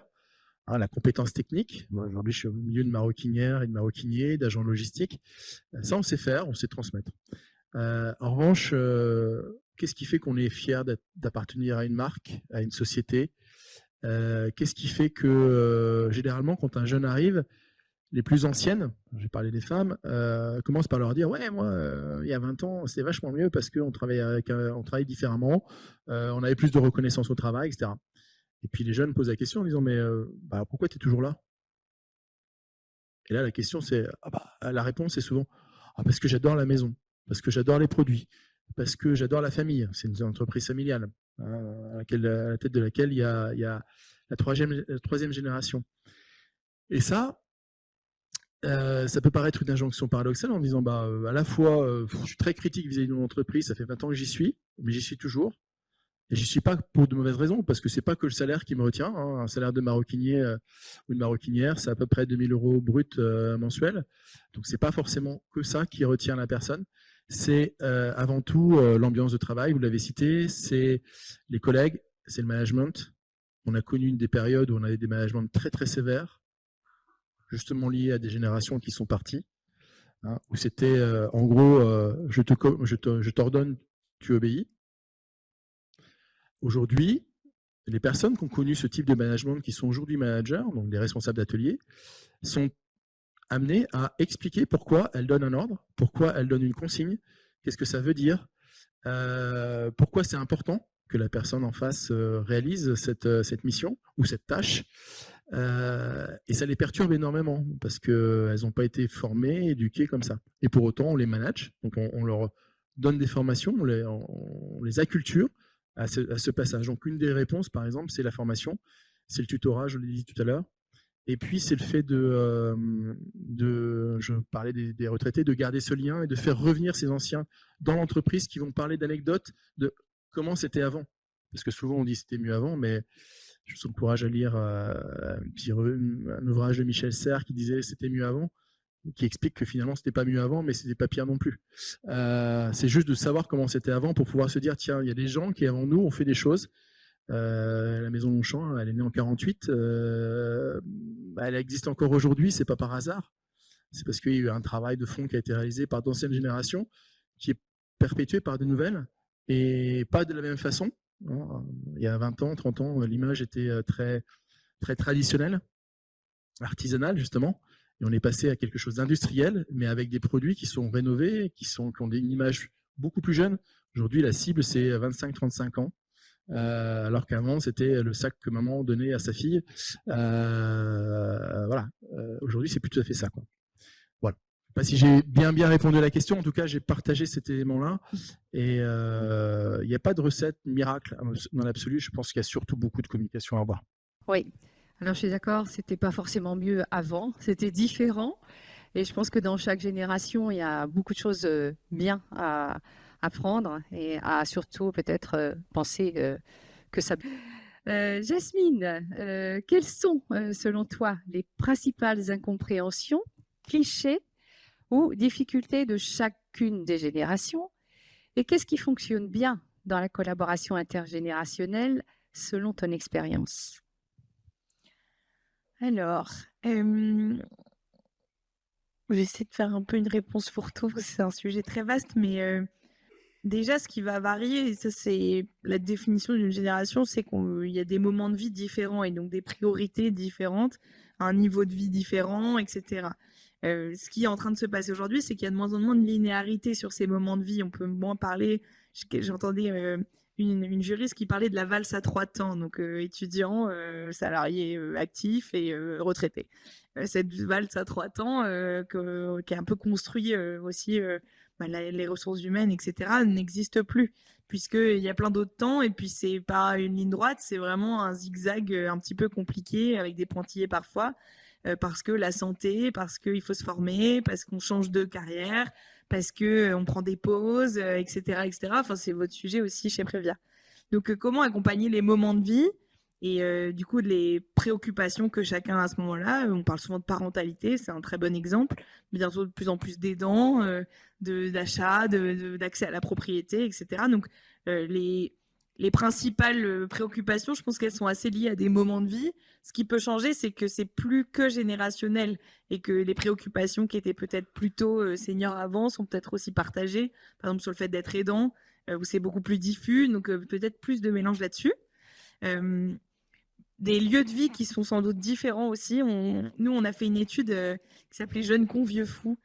la compétence technique. Moi, aujourd'hui, je suis au milieu de maroquinières et de maroquiniers, d'agents logistiques. Ça, on sait faire, on sait transmettre. En revanche, qu'est-ce qui fait qu'on est fier d'appartenir à une marque, à une société? Qu'est-ce qui fait que, généralement, quand un jeune arrive, les plus anciennes, j'ai parlé des femmes, commencent par leur dire « Ouais, moi, il y a 20 ans, c'était vachement mieux parce qu'on travaillait différemment, on avait plus de reconnaissance au travail, etc. » Et puis les jeunes posent la question en disant « Mais pourquoi tu es toujours là ?» Et là, la question, c'est la réponse est souvent « Parce que j'adore la maison, parce que j'adore les produits, parce que j'adore la famille. » C'est une entreprise familiale, à la tête de laquelle il y a la troisième génération. Et ça peut paraître une injonction paradoxale en disant à la fois je suis très critique vis-à-vis de mon entreprise, ça fait 20 ans que j'y suis, mais j'y suis toujours. Et j'y suis pas pour de mauvaises raisons, parce que c'est pas que le salaire qui me retient. Un salaire de maroquinier ou de maroquinière, c'est à peu près 2000 € brut mensuels. Donc c'est pas forcément que ça qui retient la personne. C'est avant tout l'ambiance de travail, vous l'avez cité, c'est les collègues, c'est le management. On a connu des périodes où on avait des managements très très sévères, justement liés à des générations qui sont parties, où c'était en gros je t'ordonne, tu obéis. Aujourd'hui, les personnes qui ont connu ce type de management, qui sont aujourd'hui managers, donc des responsables d'atelier, sont amenées à expliquer pourquoi elles donnent un ordre, pourquoi elles donnent une consigne, qu'est-ce que ça veut dire, pourquoi c'est important que la personne en face réalise cette mission ou cette tâche. Et ça les perturbe énormément parce qu'elles n'ont pas été formées, éduquées comme ça. Et pour autant, on les manage, donc on leur donne des formations, on les acculture à ce passage. Donc une des réponses, par exemple, c'est la formation, c'est le tutorat, je l'ai dit tout à l'heure. Et puis c'est le fait je parlais des retraités, de garder ce lien et de faire revenir ces anciens dans l'entreprise qui vont parler d'anecdotes de comment c'était avant. Parce que souvent on dit c'était mieux avant, mais je vous encourage à lire un ouvrage de Michel Serres qui disait c'était mieux avant, qui explique que finalement c'était pas mieux avant, mais c'était pas pire non plus. C'est juste de savoir comment c'était avant pour pouvoir se dire tiens, il y a des gens qui avant nous ont fait des choses. La maison Longchamp, elle est née en 48, elle existe encore aujourd'hui, c'est pas par hasard. C'est parce qu'il y a eu un travail de fond qui a été réalisé par d'anciennes générations, qui est perpétué par de nouvelles, et pas de la même façon. Il y a 20 ans, 30 ans, l'image était très, très traditionnelle, artisanale justement. Et on est passé à quelque chose d'industriel, mais avec des produits qui sont rénovés, qui ont une image beaucoup plus jeune. Aujourd'hui, la cible, c'est 25-35 ans. Alors qu'avant, c'était le sac que maman donnait à sa fille. Voilà. Aujourd'hui, c'est plus tout à fait ça, quoi. Voilà. Je sais pas si j'ai bien répondu à la question. En tout cas, j'ai partagé cet élément-là. Et il n'y a pas de recette miracle dans l'absolu. Je pense qu'il y a surtout beaucoup de communication à avoir. Oui. Alors, je suis d'accord, c'était pas forcément mieux avant, c'était différent. Et je pense que dans chaque génération, il y a beaucoup de choses bien à apprendre et à surtout peut-être penser que ça. Jasmine, quelles sont, selon toi, les principales incompréhensions, clichés ou difficultés de chacune des générations? Et qu'est-ce qui fonctionne bien dans la collaboration intergénérationnelle selon ton expérience? Alors, j'essaie de faire un peu une réponse fourre-tout, c'est un sujet très vaste, mais déjà, ce qui va varier, et ça c'est la définition d'une génération, c'est qu'il y a des moments de vie différents et donc des priorités différentes, un niveau de vie différent, etc. Ce qui est en train de se passer aujourd'hui, c'est qu'il y a de moins en moins de linéarité sur ces moments de vie. On peut moins parler. J'entendais une juriste qui parlait de la valse à 3 temps, donc étudiant, salarié actif et retraité. Cette valse à 3 temps qui est un peu construit aussi les ressources humaines, etc., n'existe plus puisqu'il y a plein d'autres temps et puis c'est pas une ligne droite, c'est vraiment un zigzag un petit peu compliqué avec des pointillés parfois. Parce que la santé, parce qu'il faut se former, parce qu'on change de carrière, parce que on prend des pauses, etc., etc. Enfin, c'est votre sujet aussi chez Prévia. Donc, comment accompagner les moments de vie et du coup les préoccupations que chacun a à ce moment-là. On parle souvent de parentalité, c'est un très bon exemple. Bientôt de plus en plus d'aidants, d'achat, d'accès à la propriété, etc. Donc, les principales préoccupations, je pense qu'elles sont assez liées à des moments de vie. Ce qui peut changer, c'est que c'est plus que générationnel et que les préoccupations qui étaient peut-être plutôt seniors avant sont peut-être aussi partagées. Par exemple, sur le fait d'être aidant, où c'est beaucoup plus diffus, donc peut-être plus de mélange là-dessus. Des lieux de vie qui sont sans doute différents aussi. Nous, on a fait une étude qui s'appelait Jeunes cons, vieux fous,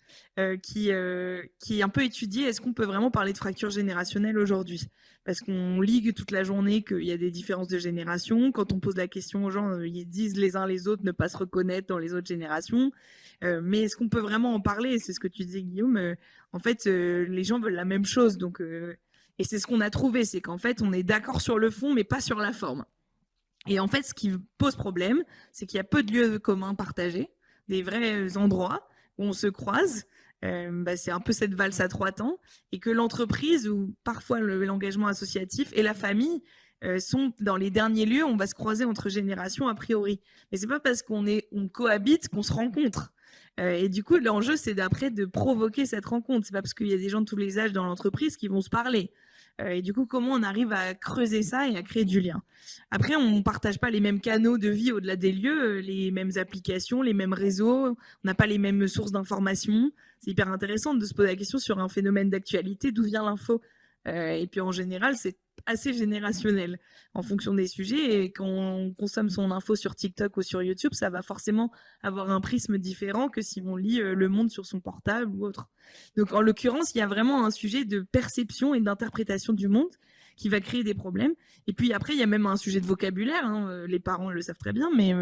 qui un peu étudié est-ce qu'on peut vraiment parler de fracture générationnelle aujourd'hui. Parce qu'on ligue toute la journée qu'il y a des différences de génération. Quand on pose la question aux gens, ils disent les uns les autres ne pas se reconnaître dans les autres générations. Mais est-ce qu'on peut vraiment en parler? C'est ce que tu disais, Guillaume. En fait, les gens veulent la même chose. Donc, et c'est ce qu'on a trouvé, c'est qu'en fait, on est d'accord sur le fond, mais pas sur la forme. Et en fait, ce qui pose problème, c'est qu'il y a peu de lieux communs partagés, des vrais endroits où on se croise. C'est un peu cette valse à 3 temps, et que l'entreprise ou parfois l'engagement associatif et la famille sont dans les derniers lieux où on va se croiser entre générations a priori. Mais c'est pas parce qu'on cohabite qu'on se rencontre. Et du coup, l'enjeu, c'est d'après de provoquer cette rencontre. C'est pas parce qu'il y a des gens de tous les âges dans l'entreprise qui vont se parler. Et du coup, comment on arrive à creuser ça et à créer du lien? Après, on partage pas les mêmes canaux de vie au-delà des lieux, les mêmes applications, les mêmes réseaux. On n'a pas les mêmes sources d'informations. C'est hyper intéressant de se poser la question sur un phénomène d'actualité, d'où vient l'info. Et puis en général, c'est assez générationnel en fonction des sujets. Et quand on consomme son info sur TikTok ou sur YouTube, ça va forcément avoir un prisme différent que si on lit Le Monde sur son portable ou autre. Donc en l'occurrence, il y a vraiment un sujet de perception et d'interprétation du monde qui va créer des problèmes. Et puis après, il y a même un sujet de vocabulaire. Les parents le savent très bien, mais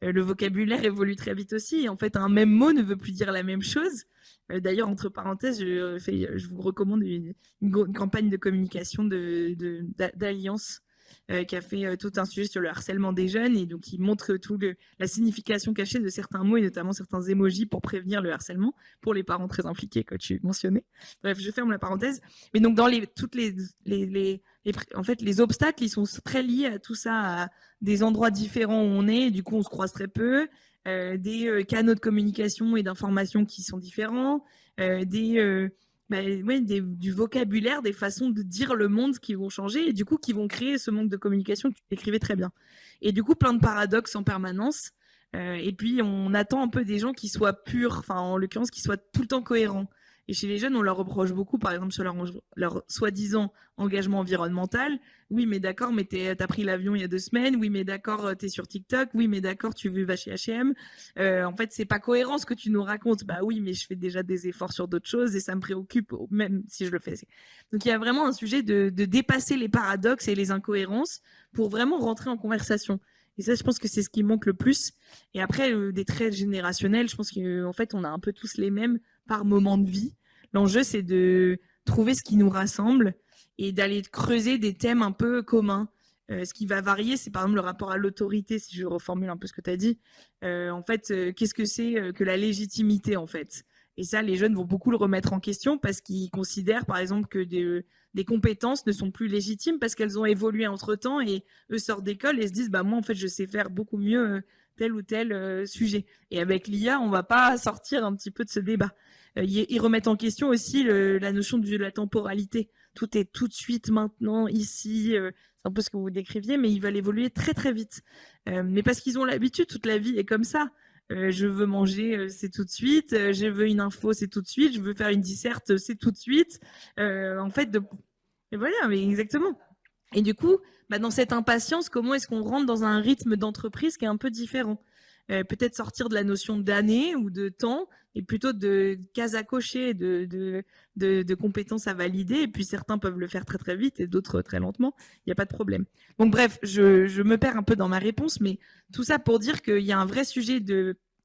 le vocabulaire évolue très vite aussi. Et en fait, un même mot ne veut plus dire la même chose. D'ailleurs, entre parenthèses, je vous recommande une campagne de communication d'Alliance qui a fait tout un sujet sur le harcèlement des jeunes et donc qui montre la signification cachée de certains mots et notamment certains émojis pour prévenir le harcèlement pour les parents très impliqués que tu mentionnais. Bref, je ferme la parenthèse. Mais donc dans en fait, les obstacles, ils sont très liés à tout ça, à des endroits différents où on est. Et du coup, on se croise très peu. Des canaux de communication et d'information qui sont différents, du vocabulaire, des façons de dire le monde qui vont changer et du coup qui vont créer ce manque de communication que tu décrivais très bien. Et du coup, plein de paradoxes en permanence. Et puis, on attend un peu des gens qui soient purs, enfin, en l'occurrence, qui soient tout le temps cohérents. Et chez les jeunes, on leur reproche beaucoup, par exemple, sur leur soi-disant engagement environnemental. Oui, mais d'accord, mais t'as pris l'avion il y a 2 semaines. Oui, mais d'accord, t'es sur TikTok. Oui, mais d'accord, tu vas chez H&M. En fait, c'est pas cohérent ce que tu nous racontes. Bah oui, mais je fais déjà des efforts sur d'autres choses et ça me préoccupe, même si je le fais. Donc, il y a vraiment un sujet de dépasser les paradoxes et les incohérences pour vraiment rentrer en conversation. Et ça, je pense que c'est ce qui manque le plus. Et après, des traits générationnels, je pense qu'en fait, on a un peu tous les mêmes par moment de vie. L'enjeu, c'est de trouver ce qui nous rassemble et d'aller creuser des thèmes un peu communs. Ce qui va varier, c'est par exemple le rapport à l'autorité, si je reformule un peu ce que tu as dit. En fait, qu'est-ce que c'est que la légitimité, en fait? Et ça, les jeunes vont beaucoup le remettre en question parce qu'ils considèrent, par exemple, que des compétences ne sont plus légitimes parce qu'elles ont évolué entre-temps et eux sortent d'école et se disent, bah moi, en fait, je sais faire beaucoup mieux tel ou tel sujet. Et avec l'IA, on va pas sortir un petit peu de ce débat. Ils remettent en question aussi la notion de la temporalité. Tout est tout de suite, maintenant, ici. C'est un peu ce que vous décriviez, mais ils veulent évoluer très très vite. Mais parce qu'ils ont l'habitude, toute la vie est comme ça. Je veux manger, c'est tout de suite. Je veux une info, c'est tout de suite. Je veux faire une disserte, c'est tout de suite. En fait, et voilà, mais exactement. Et du coup, dans cette impatience, comment est-ce qu'on rentre dans un rythme d'entreprise qui est un peu différent? peut-être sortir de la notion d'année ou de temps et plutôt de cases à cocher, de compétences à valider. Et puis certains peuvent le faire très très vite et d'autres très lentement. Il n'y a pas de problème. Donc bref, je me perds un peu dans ma réponse, mais tout ça pour dire qu'il y a un vrai sujet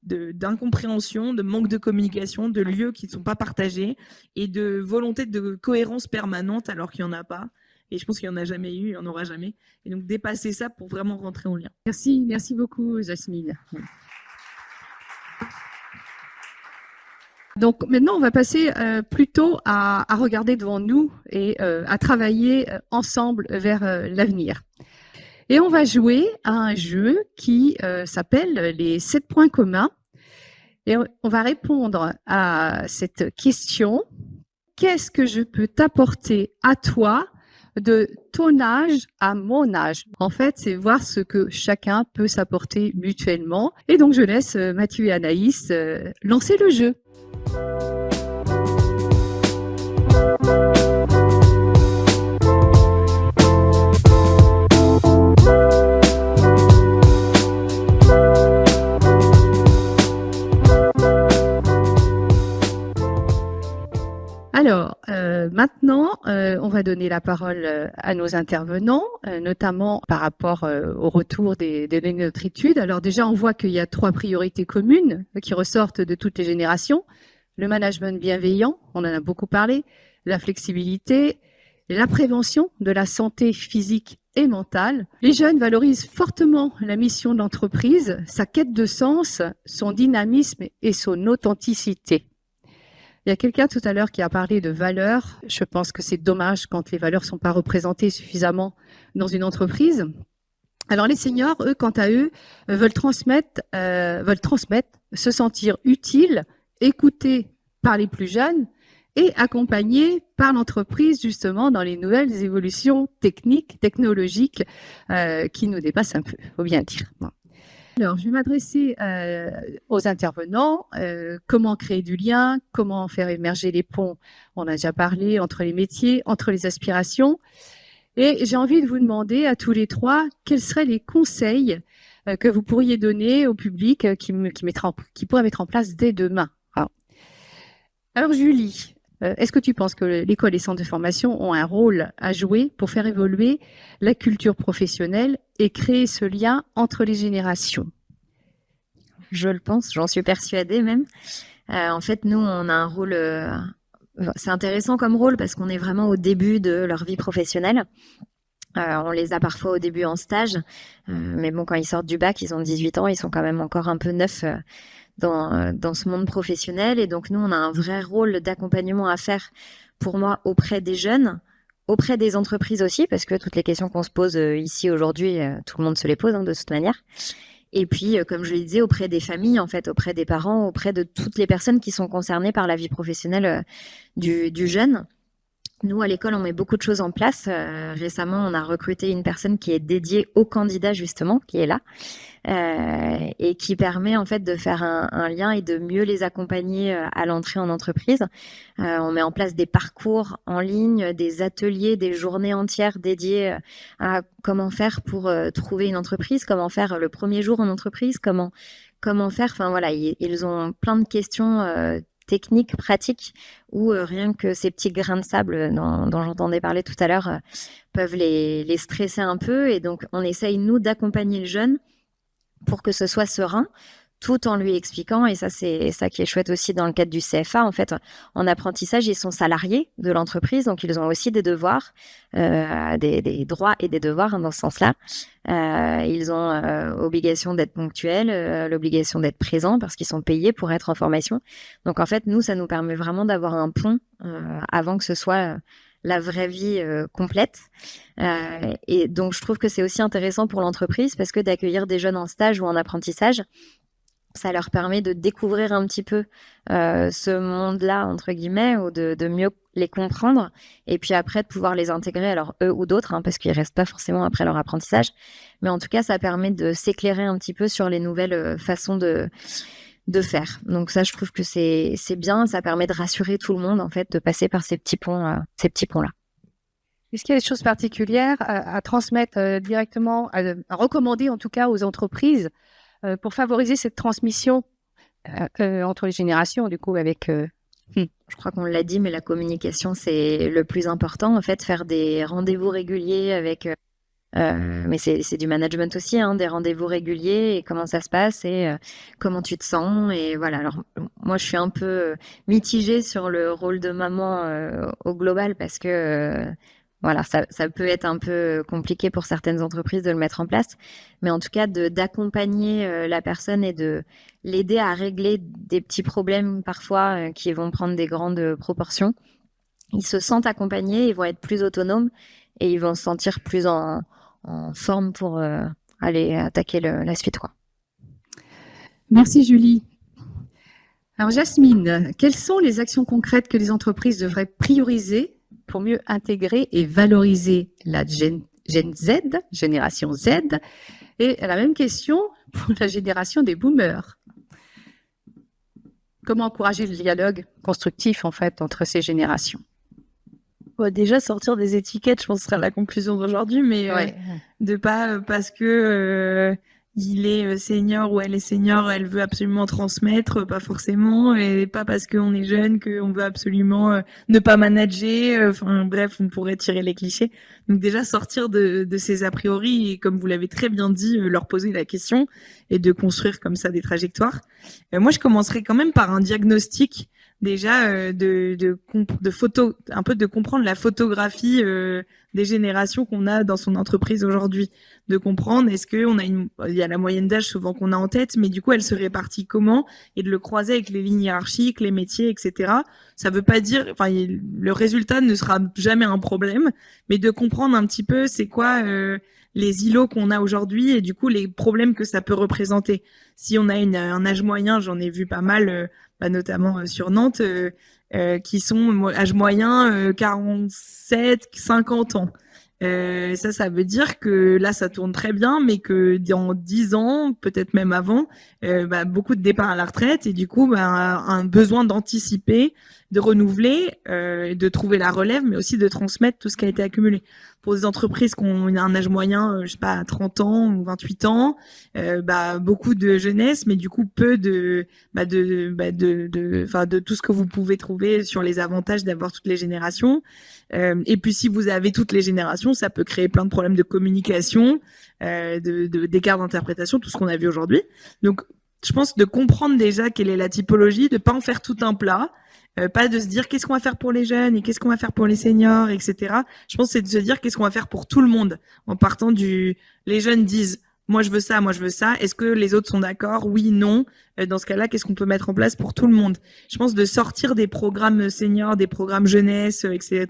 d'incompréhension, de manque de communication, de lieux qui ne sont pas partagés et de volonté de cohérence permanente alors qu'il n'y en a pas. Et je pense qu'il n'y en a jamais eu, il n'y en aura jamais. Et donc dépasser ça pour vraiment rentrer en lien. Merci beaucoup, Jasmine. Donc maintenant, on va passer plutôt à regarder devant nous et à travailler ensemble vers l'avenir. Et on va jouer à un jeu qui s'appelle les 7 points communs. Et on va répondre à cette question. Qu'est-ce que je peux t'apporter à toi de ton âge à mon âge? En fait, c'est voir ce que chacun peut s'apporter mutuellement. Et donc, je laisse Mathieu et Anaïs lancer le jeu. Alors, maintenant, on va donner la parole à nos intervenants, notamment par rapport au retour des données de notre étude. Alors déjà, on voit qu'il y a 3 priorités communes qui ressortent de toutes les générations. Le management bienveillant, on en a beaucoup parlé, la flexibilité, la prévention de la santé physique et mentale. Les jeunes valorisent fortement la mission de l'entreprise, sa quête de sens, son dynamisme et son authenticité. Il y a quelqu'un tout à l'heure qui a parlé de valeurs. Je pense que c'est dommage quand les valeurs ne sont pas représentées suffisamment dans une entreprise. Alors les seniors, eux, quant à eux, veulent transmettre, se sentir utiles, écoutés par les plus jeunes et accompagnés par l'entreprise justement dans les nouvelles évolutions techniques, technologiques qui nous dépassent un peu, faut bien dire. Bon. Alors, je vais m'adresser aux intervenants. Comment créer du lien? Comment faire émerger les ponts? On a déjà parlé entre les métiers, entre les aspirations. Et j'ai envie de vous demander à tous les 3 quels seraient les conseils que vous pourriez donner au public qui pourrait mettre en place dès demain. Alors Julie, est-ce que tu penses que l'école et les centres de formation ont un rôle à jouer pour faire évoluer la culture professionnelle et créer ce lien entre les générations? Je le pense, j'en suis persuadée même. En fait, nous, on a un rôle... c'est intéressant comme rôle parce qu'on est vraiment au début de leur vie professionnelle. On les a parfois au début en stage, mais bon, quand ils sortent du bac, ils ont 18 ans, ils sont quand même encore un peu neufs dans ce monde professionnel. Et donc, nous, on a un vrai rôle d'accompagnement à faire, pour moi, auprès des jeunes, auprès des entreprises aussi, parce que toutes les questions qu'on se pose ici aujourd'hui, tout le monde se les pose de toute manière. Et puis, comme je le disais, auprès des familles, en fait, auprès des parents, auprès de toutes les personnes qui sont concernées par la vie professionnelle du jeune. Nous, à l'école, on met beaucoup de choses en place. Récemment, on a recruté une personne qui est dédiée aux candidats, justement, qui est là, et qui permet en fait de faire un lien et de mieux les accompagner à l'entrée en entreprise. On met en place des parcours en ligne, des ateliers, des journées entières dédiées à comment faire pour trouver une entreprise, comment faire le premier jour en entreprise, comment faire. Enfin voilà, ils ont plein de questions techniques, pratiques, où rien que ces petits grains de sable dont j'entendais parler tout à l'heure peuvent les stresser un peu. Et donc, on essaye, nous, d'accompagner le jeune pour que ce soit serein, tout en lui expliquant, et ça, c'est ça qui est chouette aussi dans le cadre du CFA, en fait, en apprentissage, ils sont salariés de l'entreprise, donc ils ont aussi des devoirs, des droits et des devoirs dans ce sens-là. Ils ont obligation d'être ponctuels, l'obligation d'être présents parce qu'ils sont payés pour être en formation. Donc en fait, nous, ça nous permet vraiment d'avoir un pont avant que ce soit la vraie vie complète. Et donc je trouve que c'est aussi intéressant pour l'entreprise parce que d'accueillir des jeunes en stage ou en apprentissage, ça leur permet de découvrir un petit peu ce monde-là, entre guillemets, ou de mieux les comprendre, et puis après de pouvoir les intégrer, alors eux ou d'autres, parce qu'ils restent pas forcément après leur apprentissage, mais en tout cas, ça permet de s'éclairer un petit peu sur les nouvelles façons de faire. Donc ça, je trouve que c'est bien, ça permet de rassurer tout le monde, en fait, de passer par ces petits ponts-là. Est-ce qu'il y a des choses particulières à transmettre directement, à recommander en tout cas aux entreprises pour favoriser cette transmission entre les générations, du coup, avec... Je crois qu'on l'a dit, mais la communication, c'est le plus important. En fait, faire des rendez-vous réguliers avec... mais c'est du management aussi, hein, des rendez-vous réguliers et comment ça se passe et comment tu te sens. Et voilà, alors moi, je suis un peu mitigée sur le rôle de maman au global parce que... voilà, ça peut être un peu compliqué pour certaines entreprises de le mettre en place, mais en tout cas d'accompagner la personne et de l'aider à régler des petits problèmes parfois qui vont prendre des grandes proportions. Ils se sentent accompagnés, ils vont être plus autonomes et ils vont se sentir plus en forme pour aller attaquer la suite, quoi. Merci Julie. Alors Jasmine, quelles sont les actions concrètes que les entreprises devraient prioriser pour mieux intégrer et valoriser la Gen Z, génération Z? Et la même question pour la génération des boomers. Comment encourager le dialogue constructif, en fait, entre ces générations? Déjà, sortir des étiquettes, je pense que ce sera la conclusion d'aujourd'hui, mais de pas parce que il est senior ou elle est senior, elle veut absolument transmettre, pas forcément, et pas parce qu'on est jeune qu'on veut absolument ne pas manager. Enfin bref, on pourrait tirer les clichés. Donc déjà sortir de ces a priori et comme vous l'avez très bien dit, leur poser la question et de construire comme ça des trajectoires. Moi, je commencerai quand même par un diagnostic. Déjà de photo, un peu de comprendre la photographie des générations qu'on a dans son entreprise aujourd'hui, de comprendre est-ce que il y a la moyenne d'âge souvent qu'on a en tête, mais du coup elle se répartit comment, et de le croiser avec les lignes hiérarchiques, les métiers, etc. Ça veut pas dire, enfin le résultat ne sera jamais un problème, mais de comprendre un petit peu c'est quoi les îlots qu'on a aujourd'hui et du coup les problèmes que ça peut représenter. Si on a un âge moyen, j'en ai vu pas mal, notamment sur Nantes, qui sont âge moyen 47, 50 ans. Ça veut dire que là, ça tourne très bien, mais que dans 10 ans, peut-être même avant, beaucoup de départs à la retraite et du coup, un besoin d'anticiper, de renouveler, de trouver la relève, mais aussi de transmettre tout ce qui a été accumulé. Pour des entreprises qui ont un âge moyen, je sais pas, 30 ans ou 28 ans, beaucoup de jeunesse, mais du coup peu de tout ce que vous pouvez trouver sur les avantages d'avoir toutes les générations. Et puis si vous avez toutes les générations, ça peut créer plein de problèmes de communication, d'écart d'interprétation, tout ce qu'on a vu aujourd'hui. Donc je pense de comprendre déjà quelle est la typologie, de pas en faire tout un plat. Pas de se dire qu'est-ce qu'on va faire pour les jeunes et qu'est-ce qu'on va faire pour les seniors, etc. Je pense que c'est de se dire qu'est-ce qu'on va faire pour tout le monde en partant les jeunes disent moi je veux ça, moi je veux ça. Est-ce que les autres sont d'accord? Oui, non. Dans ce cas-là, qu'est-ce qu'on peut mettre en place pour tout le monde? Je pense de sortir des programmes seniors, des programmes jeunesse, etc.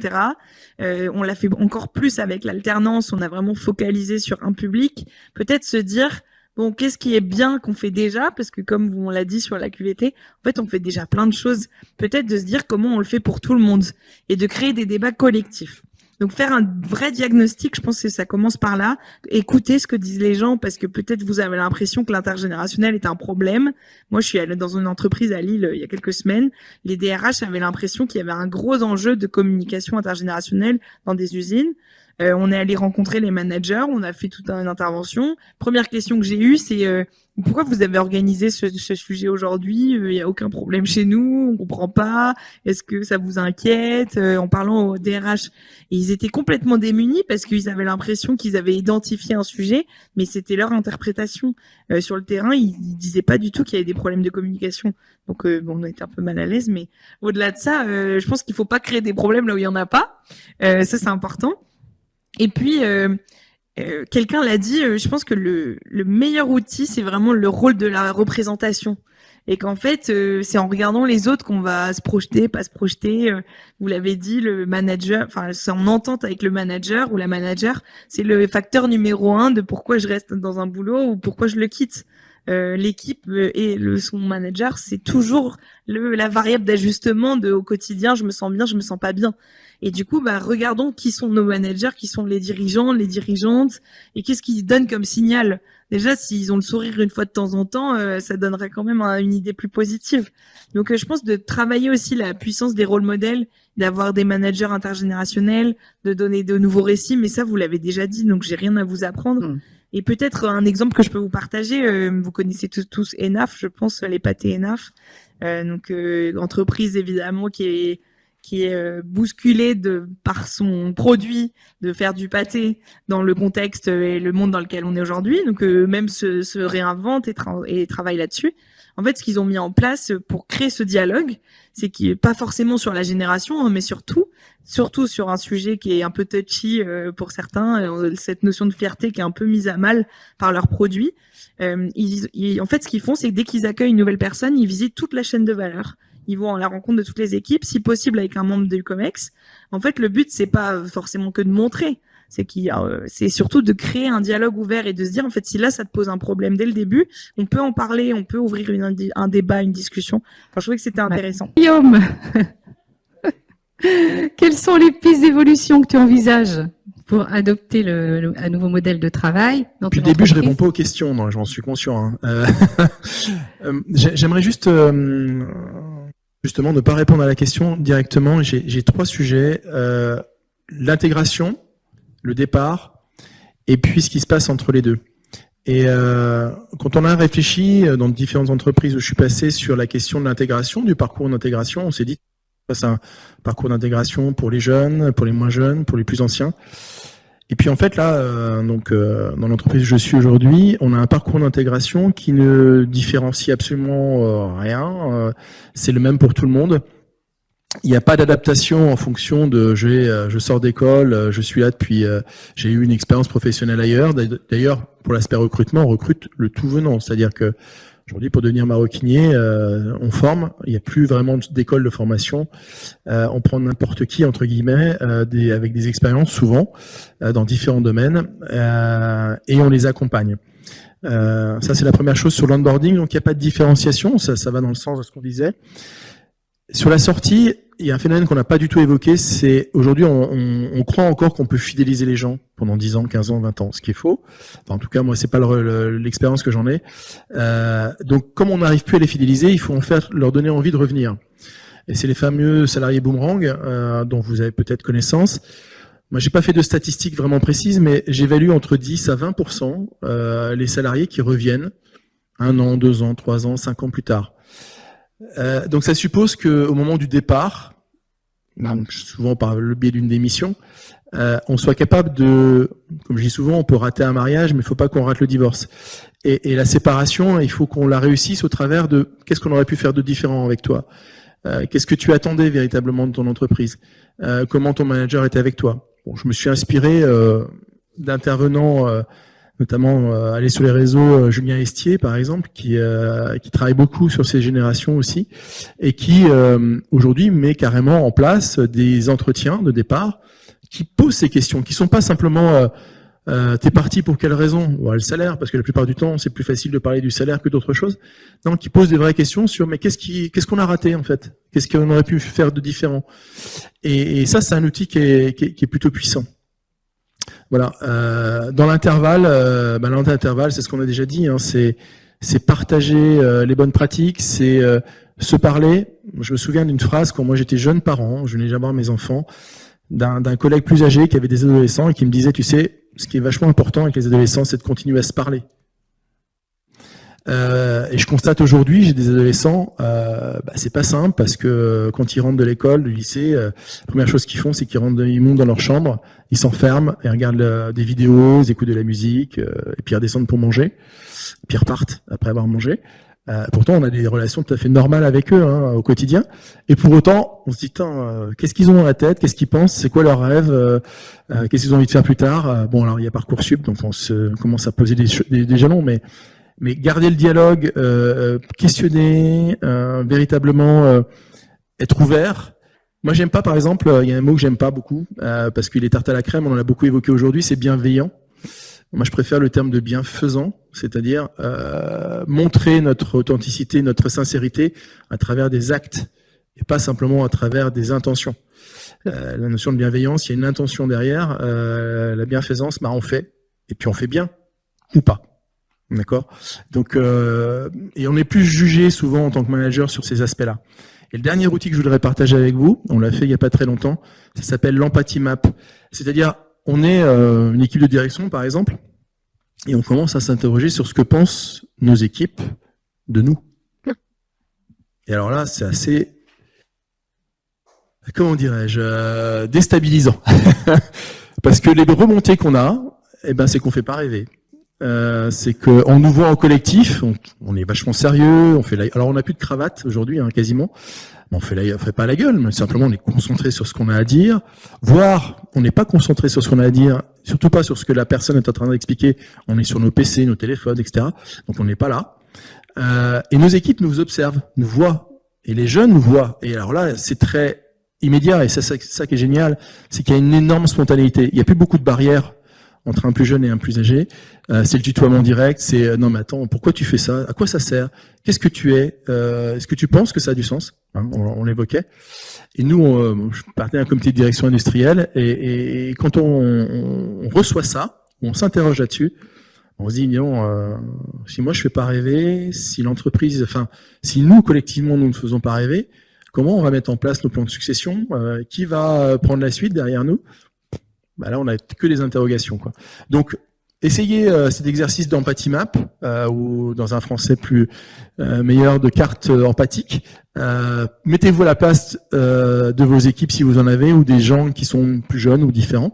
On l'a fait encore plus avec l'alternance. On a vraiment focalisé sur un public. Peut-être se dire bon, qu'est-ce qui est bien qu'on fait déjà? Parce que comme on l'a dit sur la QVT, en fait, on fait déjà plein de choses. Peut-être de se dire comment on le fait pour tout le monde et de créer des débats collectifs. Donc faire un vrai diagnostic, je pense que ça commence par là. Écouter ce que disent les gens parce que peut-être vous avez l'impression que l'intergénérationnel est un problème. Moi, je suis allée dans une entreprise à Lille il y a quelques semaines. Les DRH avaient l'impression qu'il y avait un gros enjeu de communication intergénérationnelle dans des usines. On est allé rencontrer les managers, on a fait toute une intervention. Première question que j'ai eue, c'est pourquoi vous avez organisé ce sujet aujourd'hui? Il y a aucun problème chez nous, on comprend pas. Est-ce que ça vous inquiète? En parlant au DRH, et ils étaient complètement démunis parce qu'ils avaient l'impression qu'ils avaient identifié un sujet, mais c'était leur interprétation. Sur le terrain, ils disaient pas du tout qu'il y avait des problèmes de communication. Donc on était un peu mal à l'aise, mais au-delà de ça, je pense qu'il faut pas créer des problèmes là où il y en a pas. Ça c'est important. Et puis, quelqu'un l'a dit, je pense que le meilleur outil, c'est vraiment le rôle de la représentation. Et qu'en fait, c'est en regardant les autres qu'on va se projeter, pas se projeter. Vous l'avez dit, le manager, enfin, c'est en entente avec le manager ou la manager, c'est le facteur numéro 1 de pourquoi je reste dans un boulot ou pourquoi je le quitte. L'équipe et son manager, c'est toujours la variable d'ajustement au quotidien. Je me sens bien, je me sens pas bien. Et du coup, regardons qui sont nos managers, qui sont les dirigeants, les dirigeantes, et qu'est-ce qu'ils donnent comme signal. Déjà, s'ils ont le sourire une fois de temps en temps, ça donnerait quand même une idée plus positive. Donc, je pense de travailler aussi la puissance des rôles modèles, d'avoir des managers intergénérationnels, de donner de nouveaux récits. Mais ça, vous l'avez déjà dit, donc j'ai rien à vous apprendre. Et peut-être un exemple que je peux vous partager, vous connaissez tous Enaf, je pense, les pâtés Enaf. Entreprise évidemment qui est bousculée par son produit de faire du pâté dans le contexte et le monde dans lequel on est aujourd'hui. Donc même se réinvente et travaille là-dessus. En fait, ce qu'ils ont mis en place pour créer ce dialogue, c'est qu'il n'est pas forcément sur la génération, hein, mais surtout sur un sujet qui est un peu touchy pour certains, cette notion de fierté qui est un peu mise à mal par leurs produits. En fait, ce qu'ils font, c'est que dès qu'ils accueillent une nouvelle personne, ils visitent toute la chaîne de valeur. Ils vont à la rencontre de toutes les équipes, si possible avec un membre du COMEX. En fait, le but, c'est pas forcément que de montrer, c'est surtout de créer un dialogue ouvert et de se dire, en fait, si là, ça te pose un problème dès le début, on peut en parler, on peut ouvrir un débat, une discussion. Enfin, je trouvais que c'était intéressant. Guillaume, quelles sont les pistes d'évolution que tu envisages pour adopter un nouveau modèle de travail dans Depuis ton le début, je entreprise? réponds pas aux questions, non, j'en suis conscient. Hein. J'aimerais justement ne pas répondre à la question directement. J'ai 3 sujets. L'intégration, le départ, et puis ce qui se passe entre les deux. Et quand on a réfléchi dans différentes entreprises où je suis passé sur la question de l'intégration, du parcours d'intégration, on s'est dit c'est un parcours d'intégration pour les jeunes, pour les moins jeunes, pour les plus anciens. Et puis en fait là, dans l'entreprise où je suis aujourd'hui, on a un parcours d'intégration qui ne différencie absolument rien. C'est le même pour tout le monde. Il n'y a pas d'adaptation en fonction de je sors d'école, je suis là depuis, j'ai eu une expérience professionnelle ailleurs. D'ailleurs, pour l'aspect recrutement, on recrute le tout venant. C'est-à-dire que aujourd'hui, pour devenir maroquinier, on forme. Il n'y a plus vraiment d'école de formation. On prend n'importe qui, entre guillemets, avec des expériences souvent dans différents domaines, et on les accompagne. Ça, c'est la première chose sur l'onboarding. Donc, il n'y a pas de différenciation. Ça va dans le sens de ce qu'on disait. Sur la sortie, il y a un phénomène qu'on n'a pas du tout évoqué, c'est aujourd'hui on croit encore qu'on peut fidéliser les gens pendant 10 ans, 15 ans, 20 ans, ce qui est faux. Enfin, en tout cas, moi, c'est pas l'expérience que j'en ai. Donc, comme on n'arrive plus à les fidéliser, il faut leur donner envie de revenir. Et c'est les fameux salariés boomerang dont vous avez peut-être connaissance. Moi, j'ai pas fait de statistiques vraiment précises, mais j'évalue entre 10 à 20% les salariés qui reviennent 1 an, 2 ans, 3 ans, 5 ans plus tard. Donc ça suppose qu'au moment du départ, souvent par le biais d'une démission, on soit capable de, comme je dis souvent, on peut rater un mariage, mais il faut pas qu'on rate le divorce. Et la séparation, il faut qu'on la réussisse au travers de qu'est-ce qu'on aurait pu faire de différent avec toi. Qu'est-ce que tu attendais véritablement de ton entreprise? Comment ton manager était avec toi? Bon, je me suis inspiré d'intervenants, notamment aller sur les réseaux, Julien Estier par exemple, qui travaille beaucoup sur ces générations aussi, et qui aujourd'hui met carrément en place des entretiens de départ qui posent ces questions, qui sont pas simplement t'es parti pour quelle raison? Le salaire, parce que la plupart du temps c'est plus facile de parler du salaire que d'autre chose. Non, qui posent des vraies questions sur mais qu'est-ce qu'on a raté en fait? Qu'est-ce qu'on aurait pu faire de différent? Et ça, c'est un outil qui est plutôt puissant. Voilà. Dans l'intervalle, c'est ce qu'on a déjà dit, hein, c'est partager les bonnes pratiques, c'est se parler. Je me souviens d'une phrase quand moi j'étais jeune parent, je venais jamais voir mes enfants, d'un collègue plus âgé qui avait des adolescents et qui me disait, tu sais, ce qui est vachement important avec les adolescents, c'est de continuer à se parler. Et je constate aujourd'hui, j'ai des adolescents, c'est pas simple parce que quand ils rentrent de l'école, du lycée, la première chose qu'ils font, c'est qu'ils montent dans leur chambre, ils s'enferment, ils regardent des vidéos, ils écoutent de la musique, et puis ils redescendent pour manger, et puis ils repartent après avoir mangé. Pourtant, on a des relations tout à fait normales avec eux au quotidien, et pour autant, on se dit, qu'est-ce qu'ils ont dans la tête, qu'est-ce qu'ils pensent, c'est quoi leur rêve, qu'est-ce qu'ils ont envie de faire plus tard. Bon, alors il y a Parcoursup, donc on commence à poser des jalons, mais garder le dialogue, questionner, véritablement être ouvert. Moi, j'aime pas, par exemple, il y a un mot que j'aime pas beaucoup, parce qu'il est tarte à la crème, on en a beaucoup évoqué aujourd'hui, c'est bienveillant. Moi, je préfère le terme de bienfaisant, c'est-à-dire montrer notre authenticité, notre sincérité à travers des actes, et pas simplement à travers des intentions. La notion de bienveillance, il y a une intention derrière. La bienfaisance, on fait, et puis on fait bien, ou pas. D'accord. Donc, et on est plus jugé souvent en tant que manager sur ces aspects-là. Et le dernier outil que je voudrais partager avec vous, on l'a fait il y a pas très longtemps, ça s'appelle l'Empathie Map. C'est-à-dire, on est une équipe de direction, par exemple, et on commence à s'interroger sur ce que pensent nos équipes de nous. Et alors là, c'est assez, comment dirais-je, déstabilisant. Parce que les remontées qu'on a, eh ben, c'est qu'on fait pas rêver. C'est qu'on nous voit en collectif, on est vachement sérieux, alors on n'a plus de cravate aujourd'hui, hein, quasiment. On fait pas la gueule, mais simplement on est concentré sur ce qu'on a à dire. Voire, on n'est pas concentré sur ce qu'on a à dire, surtout pas sur ce que la personne est en train d'expliquer. On est sur nos PC, nos téléphones, etc. Donc on n'est pas là. Et nos équipes nous observent, nous voient. Et les jeunes nous voient. Et alors là, c'est très immédiat. Et c'est ça qui est génial, c'est qu'il y a une énorme spontanéité. Il n'y a plus beaucoup de barrières entre un plus jeune et un plus âgé. C'est le tutoiement direct. C'est non mais attends, pourquoi tu fais ça? À quoi ça sert? Qu'est-ce que tu es? Est-ce que tu penses que ça a du sens? Hein, on l'évoquait. Et nous, je partais d'un comité de direction industrielle. Et quand on reçoit ça, on s'interroge là-dessus. On se dit, non, si moi je fais pas rêver, si l'entreprise, enfin, si nous collectivement nous ne faisons pas rêver, comment on va mettre en place nos plans de succession? Qui va prendre la suite derrière nous? Bah là, on a que des interrogations, quoi. Donc, essayez cet exercice d'empathie map, ou dans un français plus meilleur, de carte empathique. Mettez-vous à la place de vos équipes si vous en avez, ou des gens qui sont plus jeunes ou différents.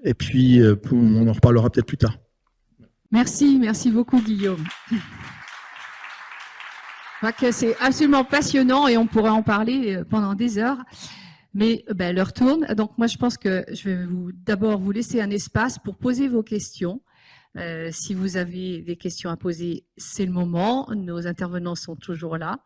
Et puis, on en reparlera peut-être plus tard. Merci beaucoup Guillaume. Je crois que c'est absolument passionnant et on pourrait en parler pendant des heures. Mais l'heure tourne, donc moi je pense que je vais d'abord vous laisser un espace pour poser vos questions. Si vous avez des questions à poser, c'est le moment. Nos intervenants sont toujours là.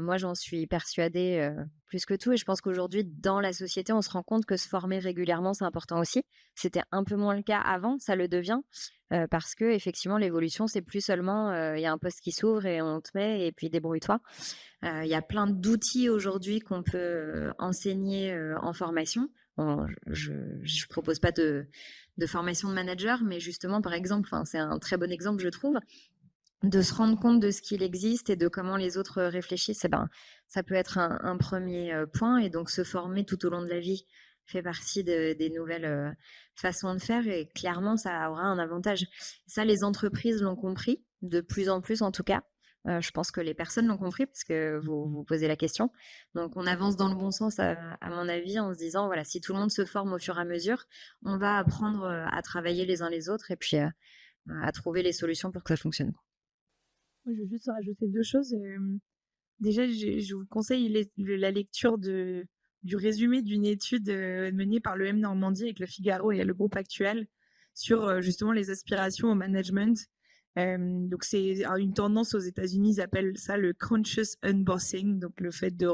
Moi, j'en suis persuadée plus que tout. Et je pense qu'aujourd'hui, dans la société, on se rend compte que se former régulièrement, c'est important aussi. C'était un peu moins le cas avant, ça le devient. Parce que effectivement, l'évolution, c'est plus seulement il y a un poste qui s'ouvre et on te met et puis débrouille-toi. Il y a plein d'outils aujourd'hui qu'on peut enseigner en formation. Bon, je propose pas de formation de manager, mais justement, par exemple, c'est un très bon exemple, je trouve, de se rendre compte de ce qu'il existe et de comment les autres réfléchissent. Ça peut être un premier point. Et donc, se former tout au long de la vie fait partie des nouvelles façons de faire. Et clairement, ça aura un avantage. Ça, les entreprises l'ont compris, de plus en plus en tout cas. Je pense que les personnes l'ont compris parce que vous posez la question. Donc, on avance dans le bon sens, à mon avis, en se disant, voilà, si tout le monde se forme au fur et à mesure, on va apprendre à travailler les uns les autres et puis à trouver les solutions pour que ça fonctionne. Moi, je veux juste rajouter deux choses. Déjà, je vous conseille la lecture du résumé d'une étude menée par le M Normandie avec le Figaro et le groupe Actuel sur justement les aspirations au management. Donc, c'est une tendance aux États-Unis, ils appellent ça le conscious unbossing, donc le fait de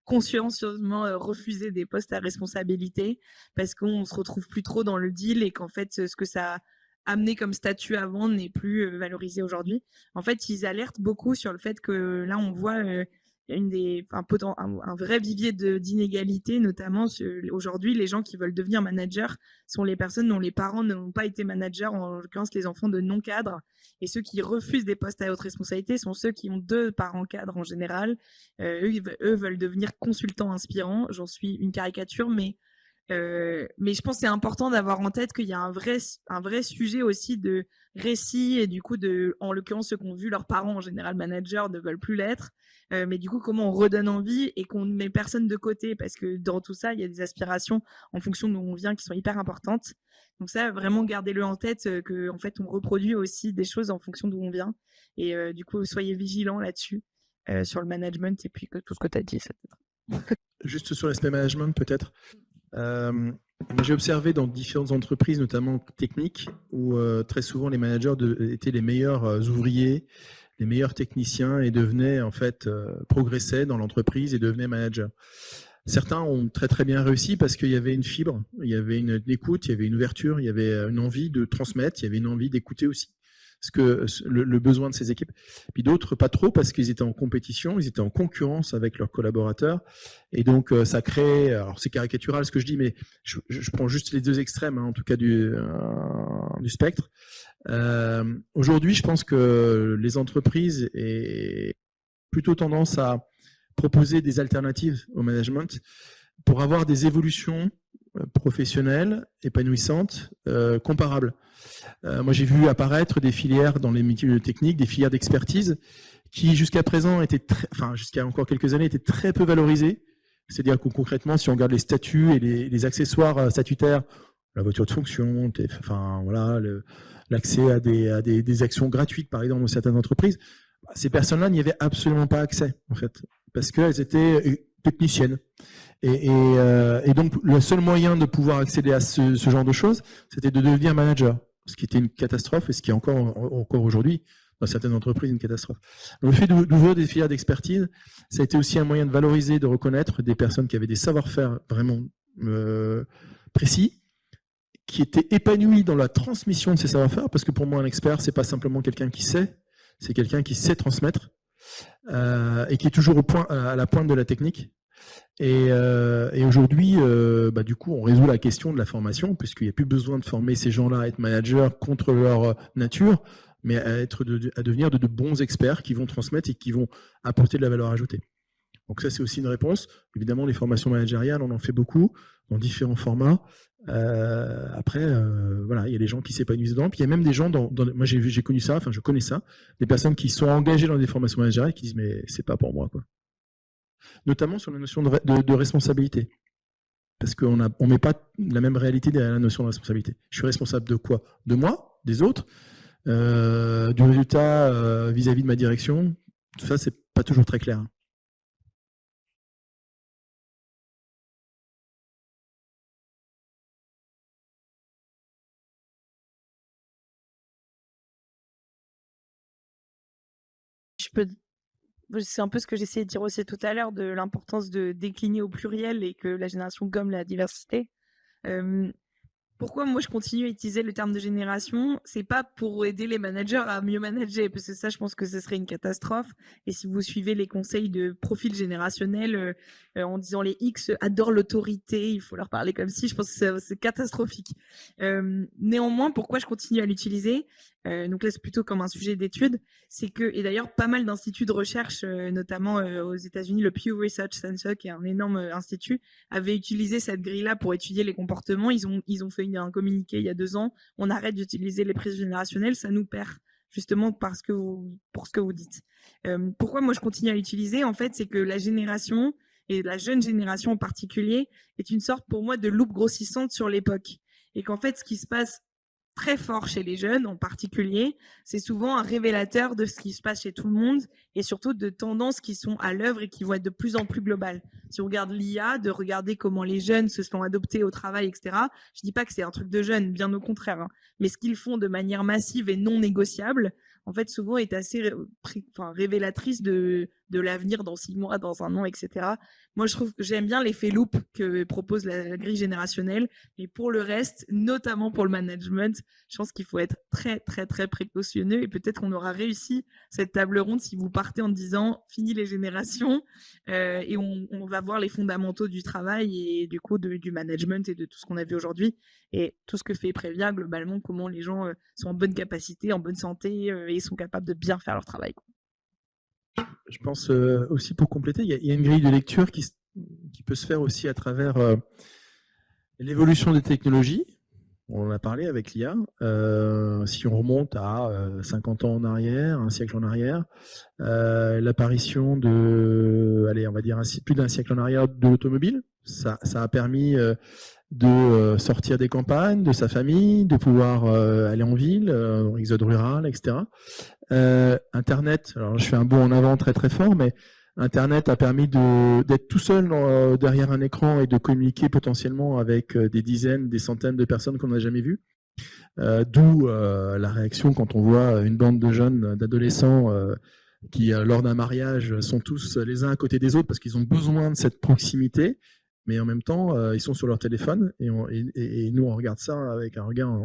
consciencieusement refuser des postes à responsabilité parce qu'on se retrouve plus trop dans le deal et qu'en fait, ce que ça amené comme statut avant n'est plus valorisé aujourd'hui. En fait, ils alertent beaucoup sur le fait que là, on voit un vrai vivier d'inégalité, notamment aujourd'hui, les gens qui veulent devenir managers sont les personnes dont les parents n'ont pas été managers, en l'occurrence les enfants de non-cadres, et ceux qui refusent des postes à haute responsabilité sont ceux qui ont 2 parents cadres en général. Eux veulent devenir consultants inspirants. J'en suis une caricature, mais je pense que c'est important d'avoir en tête qu'il y a un vrai sujet aussi de récit et du coup en l'occurrence ceux qui ont vu leurs parents en général managers ne veulent plus l'être, mais du coup comment on redonne envie et qu'on ne met personne de côté parce que dans tout ça il y a des aspirations en fonction d'où on vient qui sont hyper importantes. Donc ça, vraiment gardez-le en tête que en fait on reproduit aussi des choses en fonction d'où on vient et du coup soyez vigilants là-dessus sur le management et puis que tout ce que tu as dit. Juste sur l'aspect management peut-être. J'ai observé dans différentes entreprises, notamment techniques, où très souvent les managers étaient les meilleurs ouvriers, les meilleurs techniciens et devenaient en fait progressaient dans l'entreprise et devenaient managers. Certains ont très très bien réussi parce qu'il y avait une fibre, il y avait une écoute, il y avait une ouverture, il y avait une envie de transmettre, il y avait une envie d'écouter aussi le besoin de ces équipes. Puis d'autres pas trop parce qu'ils étaient en compétition, ils étaient en concurrence avec leurs collaborateurs et donc ça crée, alors c'est caricatural ce que je dis, mais je prends juste les deux extrêmes en tout cas du spectre. Aujourd'hui, je pense que les entreprises ont plutôt tendance à proposer des alternatives au management pour avoir des évolutions professionnelles, épanouissantes, comparables. Moi, j'ai vu apparaître des filières dans les métiers techniques, des filières d'expertise qui, jusqu'à présent, jusqu'à encore quelques années, étaient très peu valorisées. C'est-à-dire que concrètement, si on regarde les statuts et les accessoires statutaires, la voiture de fonction, l'accès à des actions gratuites, par exemple, dans certaines entreprises, ces personnes-là n'y avaient absolument pas accès, en fait, parce qu'elles étaient techniciennes. Et donc, le seul moyen de pouvoir accéder à ce genre de choses, c'était de devenir manager, ce qui était une catastrophe et ce qui est encore aujourd'hui, dans certaines entreprises, une catastrophe. Donc, le fait d'ouvrir des filières d'expertise, ça a été aussi un moyen de valoriser, de reconnaître des personnes qui avaient des savoir-faire vraiment précis, qui étaient épanouies dans la transmission de ces savoir-faire, parce que pour moi, un expert, c'est pas simplement quelqu'un qui sait, c'est quelqu'un qui sait transmettre et qui est toujours à la pointe de la technique. Et aujourd'hui, du coup, on résout la question de la formation, puisqu'il n'y a plus besoin de former ces gens-là à être managers contre leur nature, mais à devenir de bons experts qui vont transmettre et qui vont apporter de la valeur ajoutée. Donc ça, c'est aussi une réponse. Évidemment, les formations managériales, on en fait beaucoup, dans différents formats. Après, il y a des gens qui s'épanouissent dedans. Puis il y a même des gens, moi j'ai connu ça, je connais ça, des personnes qui sont engagées dans des formations managériales qui disent mais c'est pas pour moi, quoi. Notamment sur la notion de responsabilité. Parce qu'on ne met pas la même réalité derrière la notion de responsabilité. Je suis responsable de quoi? De moi, des autres, du résultat vis-à-vis de ma direction. Tout ça, c'est pas toujours très clair. C'est un peu ce que j'essayais de dire aussi tout à l'heure, de l'importance de décliner au pluriel et que la génération gomme la diversité. Pourquoi moi je continue à utiliser le terme de génération? C'est pas pour aider les managers à mieux manager, parce que ça, je pense que ce serait une catastrophe. Et si vous suivez les conseils de profil générationnel en disant les X adorent l'autorité, il faut leur parler comme si, je pense que c'est catastrophique. Néanmoins, pourquoi je continue à l'utiliser? Donc là, c'est plutôt comme un sujet d'étude. C'est que, et d'ailleurs, pas mal d'instituts de recherche, notamment aux États-Unis, le Pew Research Center, qui est un énorme institut, avait utilisé cette grille-là pour étudier les comportements. Ils ont fait un communiqué il y a 2 ans. On arrête d'utiliser les prises générationnelles, ça nous perd, justement pour ce que vous dites. Pourquoi moi je continue à l'utiliser? En fait, c'est que la génération, et la jeune génération en particulier, est une sorte pour moi de loupe grossissante sur l'époque. Et qu'en fait, ce qui se passe très fort chez les jeunes en particulier, c'est souvent un révélateur de ce qui se passe chez tout le monde et surtout de tendances qui sont à l'œuvre et qui vont être de plus en plus globales. Si on regarde l'IA, de regarder comment les jeunes se sont adoptés au travail, etc. Je dis pas que c'est un truc de jeunes, bien au contraire, hein, mais ce qu'ils font de manière massive et non négociable, en fait, souvent est assez révélatrice de l'avenir dans 6 mois, dans 1 an, etc. Moi, je trouve que j'aime bien l'effet loop que propose la grille générationnelle. Mais pour le reste, notamment pour le management, je pense qu'il faut être très, très, très précautionneux. Et peut-être qu'on aura réussi cette table ronde si vous partez en disant fini les générations et on va voir les fondamentaux du travail et du coup du management et de tout ce qu'on a vu aujourd'hui. Et tout ce que fait Previa, globalement, comment les gens sont en bonne capacité, en bonne santé et sont capables de bien faire leur travail. Je pense aussi pour compléter, il y a une grille de lecture qui peut se faire aussi à travers l'évolution des technologies. On en a parlé avec l'IA. Si on remonte à 50 ans en arrière, un siècle en arrière, l'apparition de, on va dire plus d'un siècle en arrière de l'automobile, ça a permis de sortir des campagnes, de sa famille, de pouvoir aller en ville, en exode rural, etc. Internet, alors je fais un bond en avant très très fort, mais Internet a permis d'être tout seul derrière un écran et de communiquer potentiellement avec des dizaines, des centaines de personnes qu'on n'a jamais vues. D'où la réaction quand on voit une bande de jeunes, d'adolescents qui, lors d'un mariage, sont tous les uns à côté des autres parce qu'ils ont besoin de cette proximité, mais en même temps, ils sont sur leur téléphone et nous, on regarde ça avec un regard...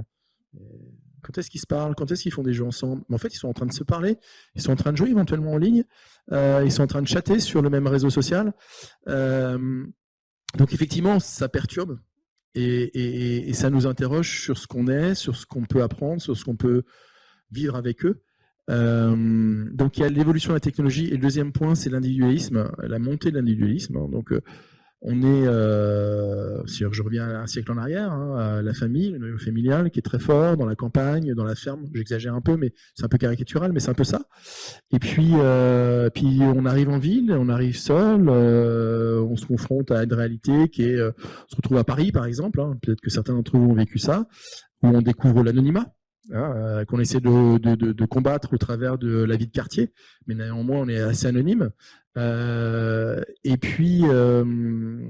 Quand est-ce qu'ils se parlent? Quand est-ce qu'ils font des jeux ensemble? Mais en fait, ils sont en train de se parler, ils sont en train de jouer éventuellement en ligne, ils sont en train de chatter sur le même réseau social. Donc effectivement, ça perturbe et ça nous interroge sur ce qu'on est, sur ce qu'on peut apprendre, sur ce qu'on peut vivre avec eux. Donc il y a l'évolution de la technologie et le deuxième point c'est l'individualisme, la montée de l'individualisme. Donc on est, si je reviens un siècle en arrière, à la famille, le noyau familial qui est très fort dans la campagne, dans la ferme. J'exagère un peu, mais c'est un peu caricatural, mais c'est un peu ça. Et puis on arrive en ville, on arrive seul, on se confronte à une réalité qui est, on se retrouve à Paris par exemple. Peut-être que certains d'entre vous ont vécu ça, où on découvre l'anonymat. Qu'on essaie de combattre au travers de la vie de quartier, mais néanmoins on est assez anonyme. Et puis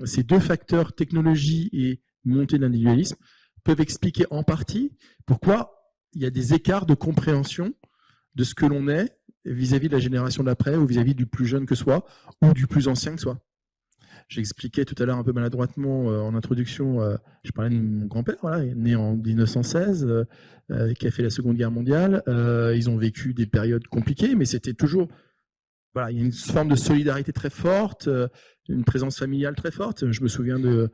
ces deux facteurs, technologie et montée de l'individualisme, peuvent expliquer en partie pourquoi il y a des écarts de compréhension de ce que l'on est vis-à-vis de la génération d'après ou vis-à-vis du plus jeune que soi ou du plus ancien que soi. J'expliquais tout à l'heure un peu maladroitement en introduction, je parlais de mon grand-père, voilà, né en 1916, qui a fait la Seconde Guerre mondiale. Ils ont vécu des périodes compliquées, mais c'était toujours... Voilà, il y a une forme de solidarité très forte, une présence familiale très forte. Je me souviens de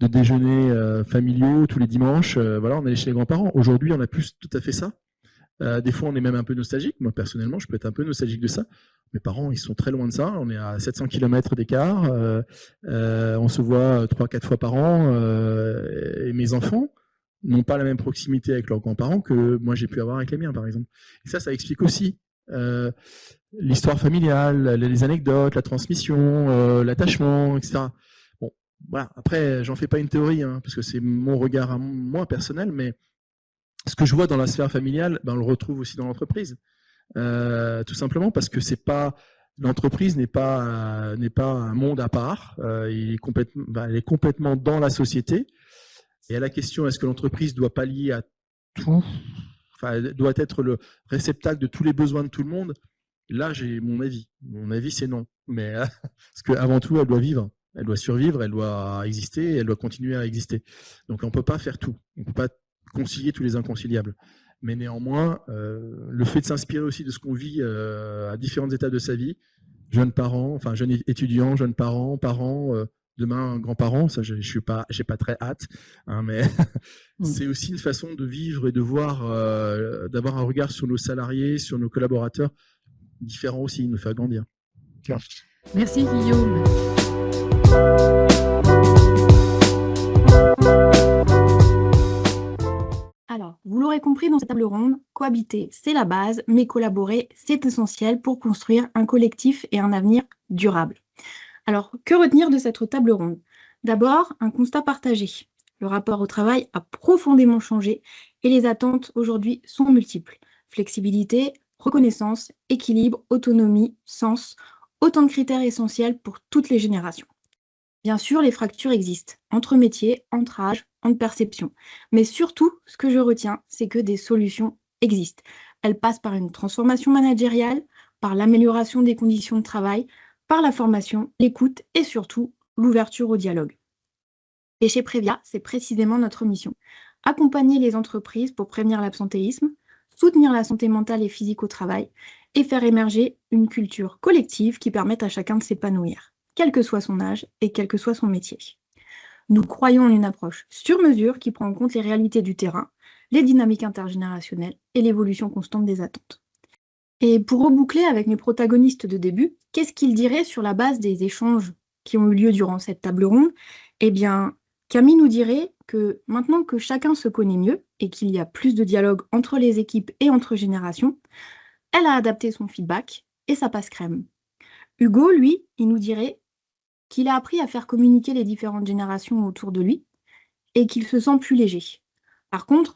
déjeuners familiaux tous les dimanches. Voilà, on allait chez les grands-parents. Aujourd'hui, on n'a plus tout à fait ça. Des fois, on est même un peu nostalgique. Moi, personnellement, je peux être un peu nostalgique de ça. Mes parents, ils sont très loin de ça. On est à 700 km d'écart. On se voit 3-4 fois par an. Et mes enfants n'ont pas la même proximité avec leurs grands-parents que moi, j'ai pu avoir avec les miens, par exemple. Et ça explique aussi l'histoire familiale, les anecdotes, la transmission, l'attachement, etc. Bon, voilà. Après, j'en fais pas une théorie, parce que c'est mon regard à moi personnel, mais ce que je vois dans la sphère familiale, on le retrouve aussi dans l'entreprise. Tout simplement parce que l'entreprise n'est pas un monde à part. Elle est complètement dans la société. Et à la question, est-ce que l'entreprise doit pallier à tout, elle doit être le réceptacle de tous les besoins de tout le monde? Là, j'ai mon avis. Mon avis, c'est non. Mais parce qu'avant tout, elle doit vivre. Elle doit survivre, elle doit exister, elle doit continuer à exister. Donc, on ne peut pas faire tout. On ne peut pas concilier tous les inconciliables. Mais néanmoins, le fait de s'inspirer aussi de ce qu'on vit à différentes étapes de sa vie, jeunes parents, enfin jeunes étudiants, jeunes parents, demain grands-parents, ça j'ai pas très hâte, mais c'est aussi une façon de vivre et de voir, d'avoir un regard sur nos salariés, sur nos collaborateurs, différent aussi, nous faire grandir. Merci Guillaume. Alors, vous l'aurez compris dans cette table ronde, cohabiter, c'est la base, mais collaborer, c'est essentiel pour construire un collectif et un avenir durable. Alors, que retenir de cette table ronde? D'abord, un constat partagé. Le rapport au travail a profondément changé et les attentes aujourd'hui sont multiples. Flexibilité, reconnaissance, équilibre, autonomie, sens, autant de critères essentiels pour toutes les générations. Bien sûr, les fractures existent, entre métiers, entre âges, entre perceptions. Mais surtout, ce que je retiens, c'est que des solutions existent. Elles passent par une transformation managériale, par l'amélioration des conditions de travail, par la formation, l'écoute et surtout l'ouverture au dialogue. Et chez Previa, c'est précisément notre mission. Accompagner les entreprises pour prévenir l'absentéisme, soutenir la santé mentale et physique au travail et faire émerger une culture collective qui permette à chacun de s'épanouir, quel que soit son âge et quel que soit son métier. Nous croyons en une approche sur mesure qui prend en compte les réalités du terrain, les dynamiques intergénérationnelles et l'évolution constante des attentes. Et pour reboucler avec mes protagonistes de début, qu'est-ce qu'ils diraient sur la base des échanges qui ont eu lieu durant cette table ronde? Eh bien, Camille nous dirait que maintenant que chacun se connaît mieux et qu'il y a plus de dialogue entre les équipes et entre générations, elle a adapté son feedback et ça passe crème. Hugo, lui, il nous dirait qu'il a appris à faire communiquer les différentes générations autour de lui et qu'il se sent plus léger. Par contre,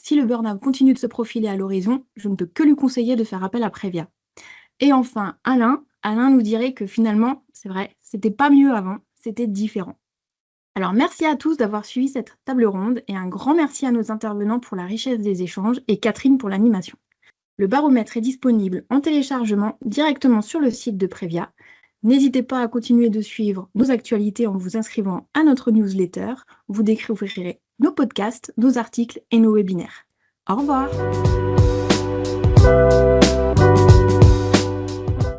si le burn-out continue de se profiler à l'horizon, je ne peux que lui conseiller de faire appel à Previa. Et enfin, Alain nous dirait que finalement, c'est vrai, c'était pas mieux avant, c'était différent. Alors merci à tous d'avoir suivi cette table ronde et un grand merci à nos intervenants pour la richesse des échanges et Catherine pour l'animation. Le baromètre est disponible en téléchargement directement sur le site de Previa. N'hésitez pas à continuer de suivre nos actualités en vous inscrivant à notre newsletter. Vous découvrirez nos podcasts, nos articles et nos webinaires. Au revoir.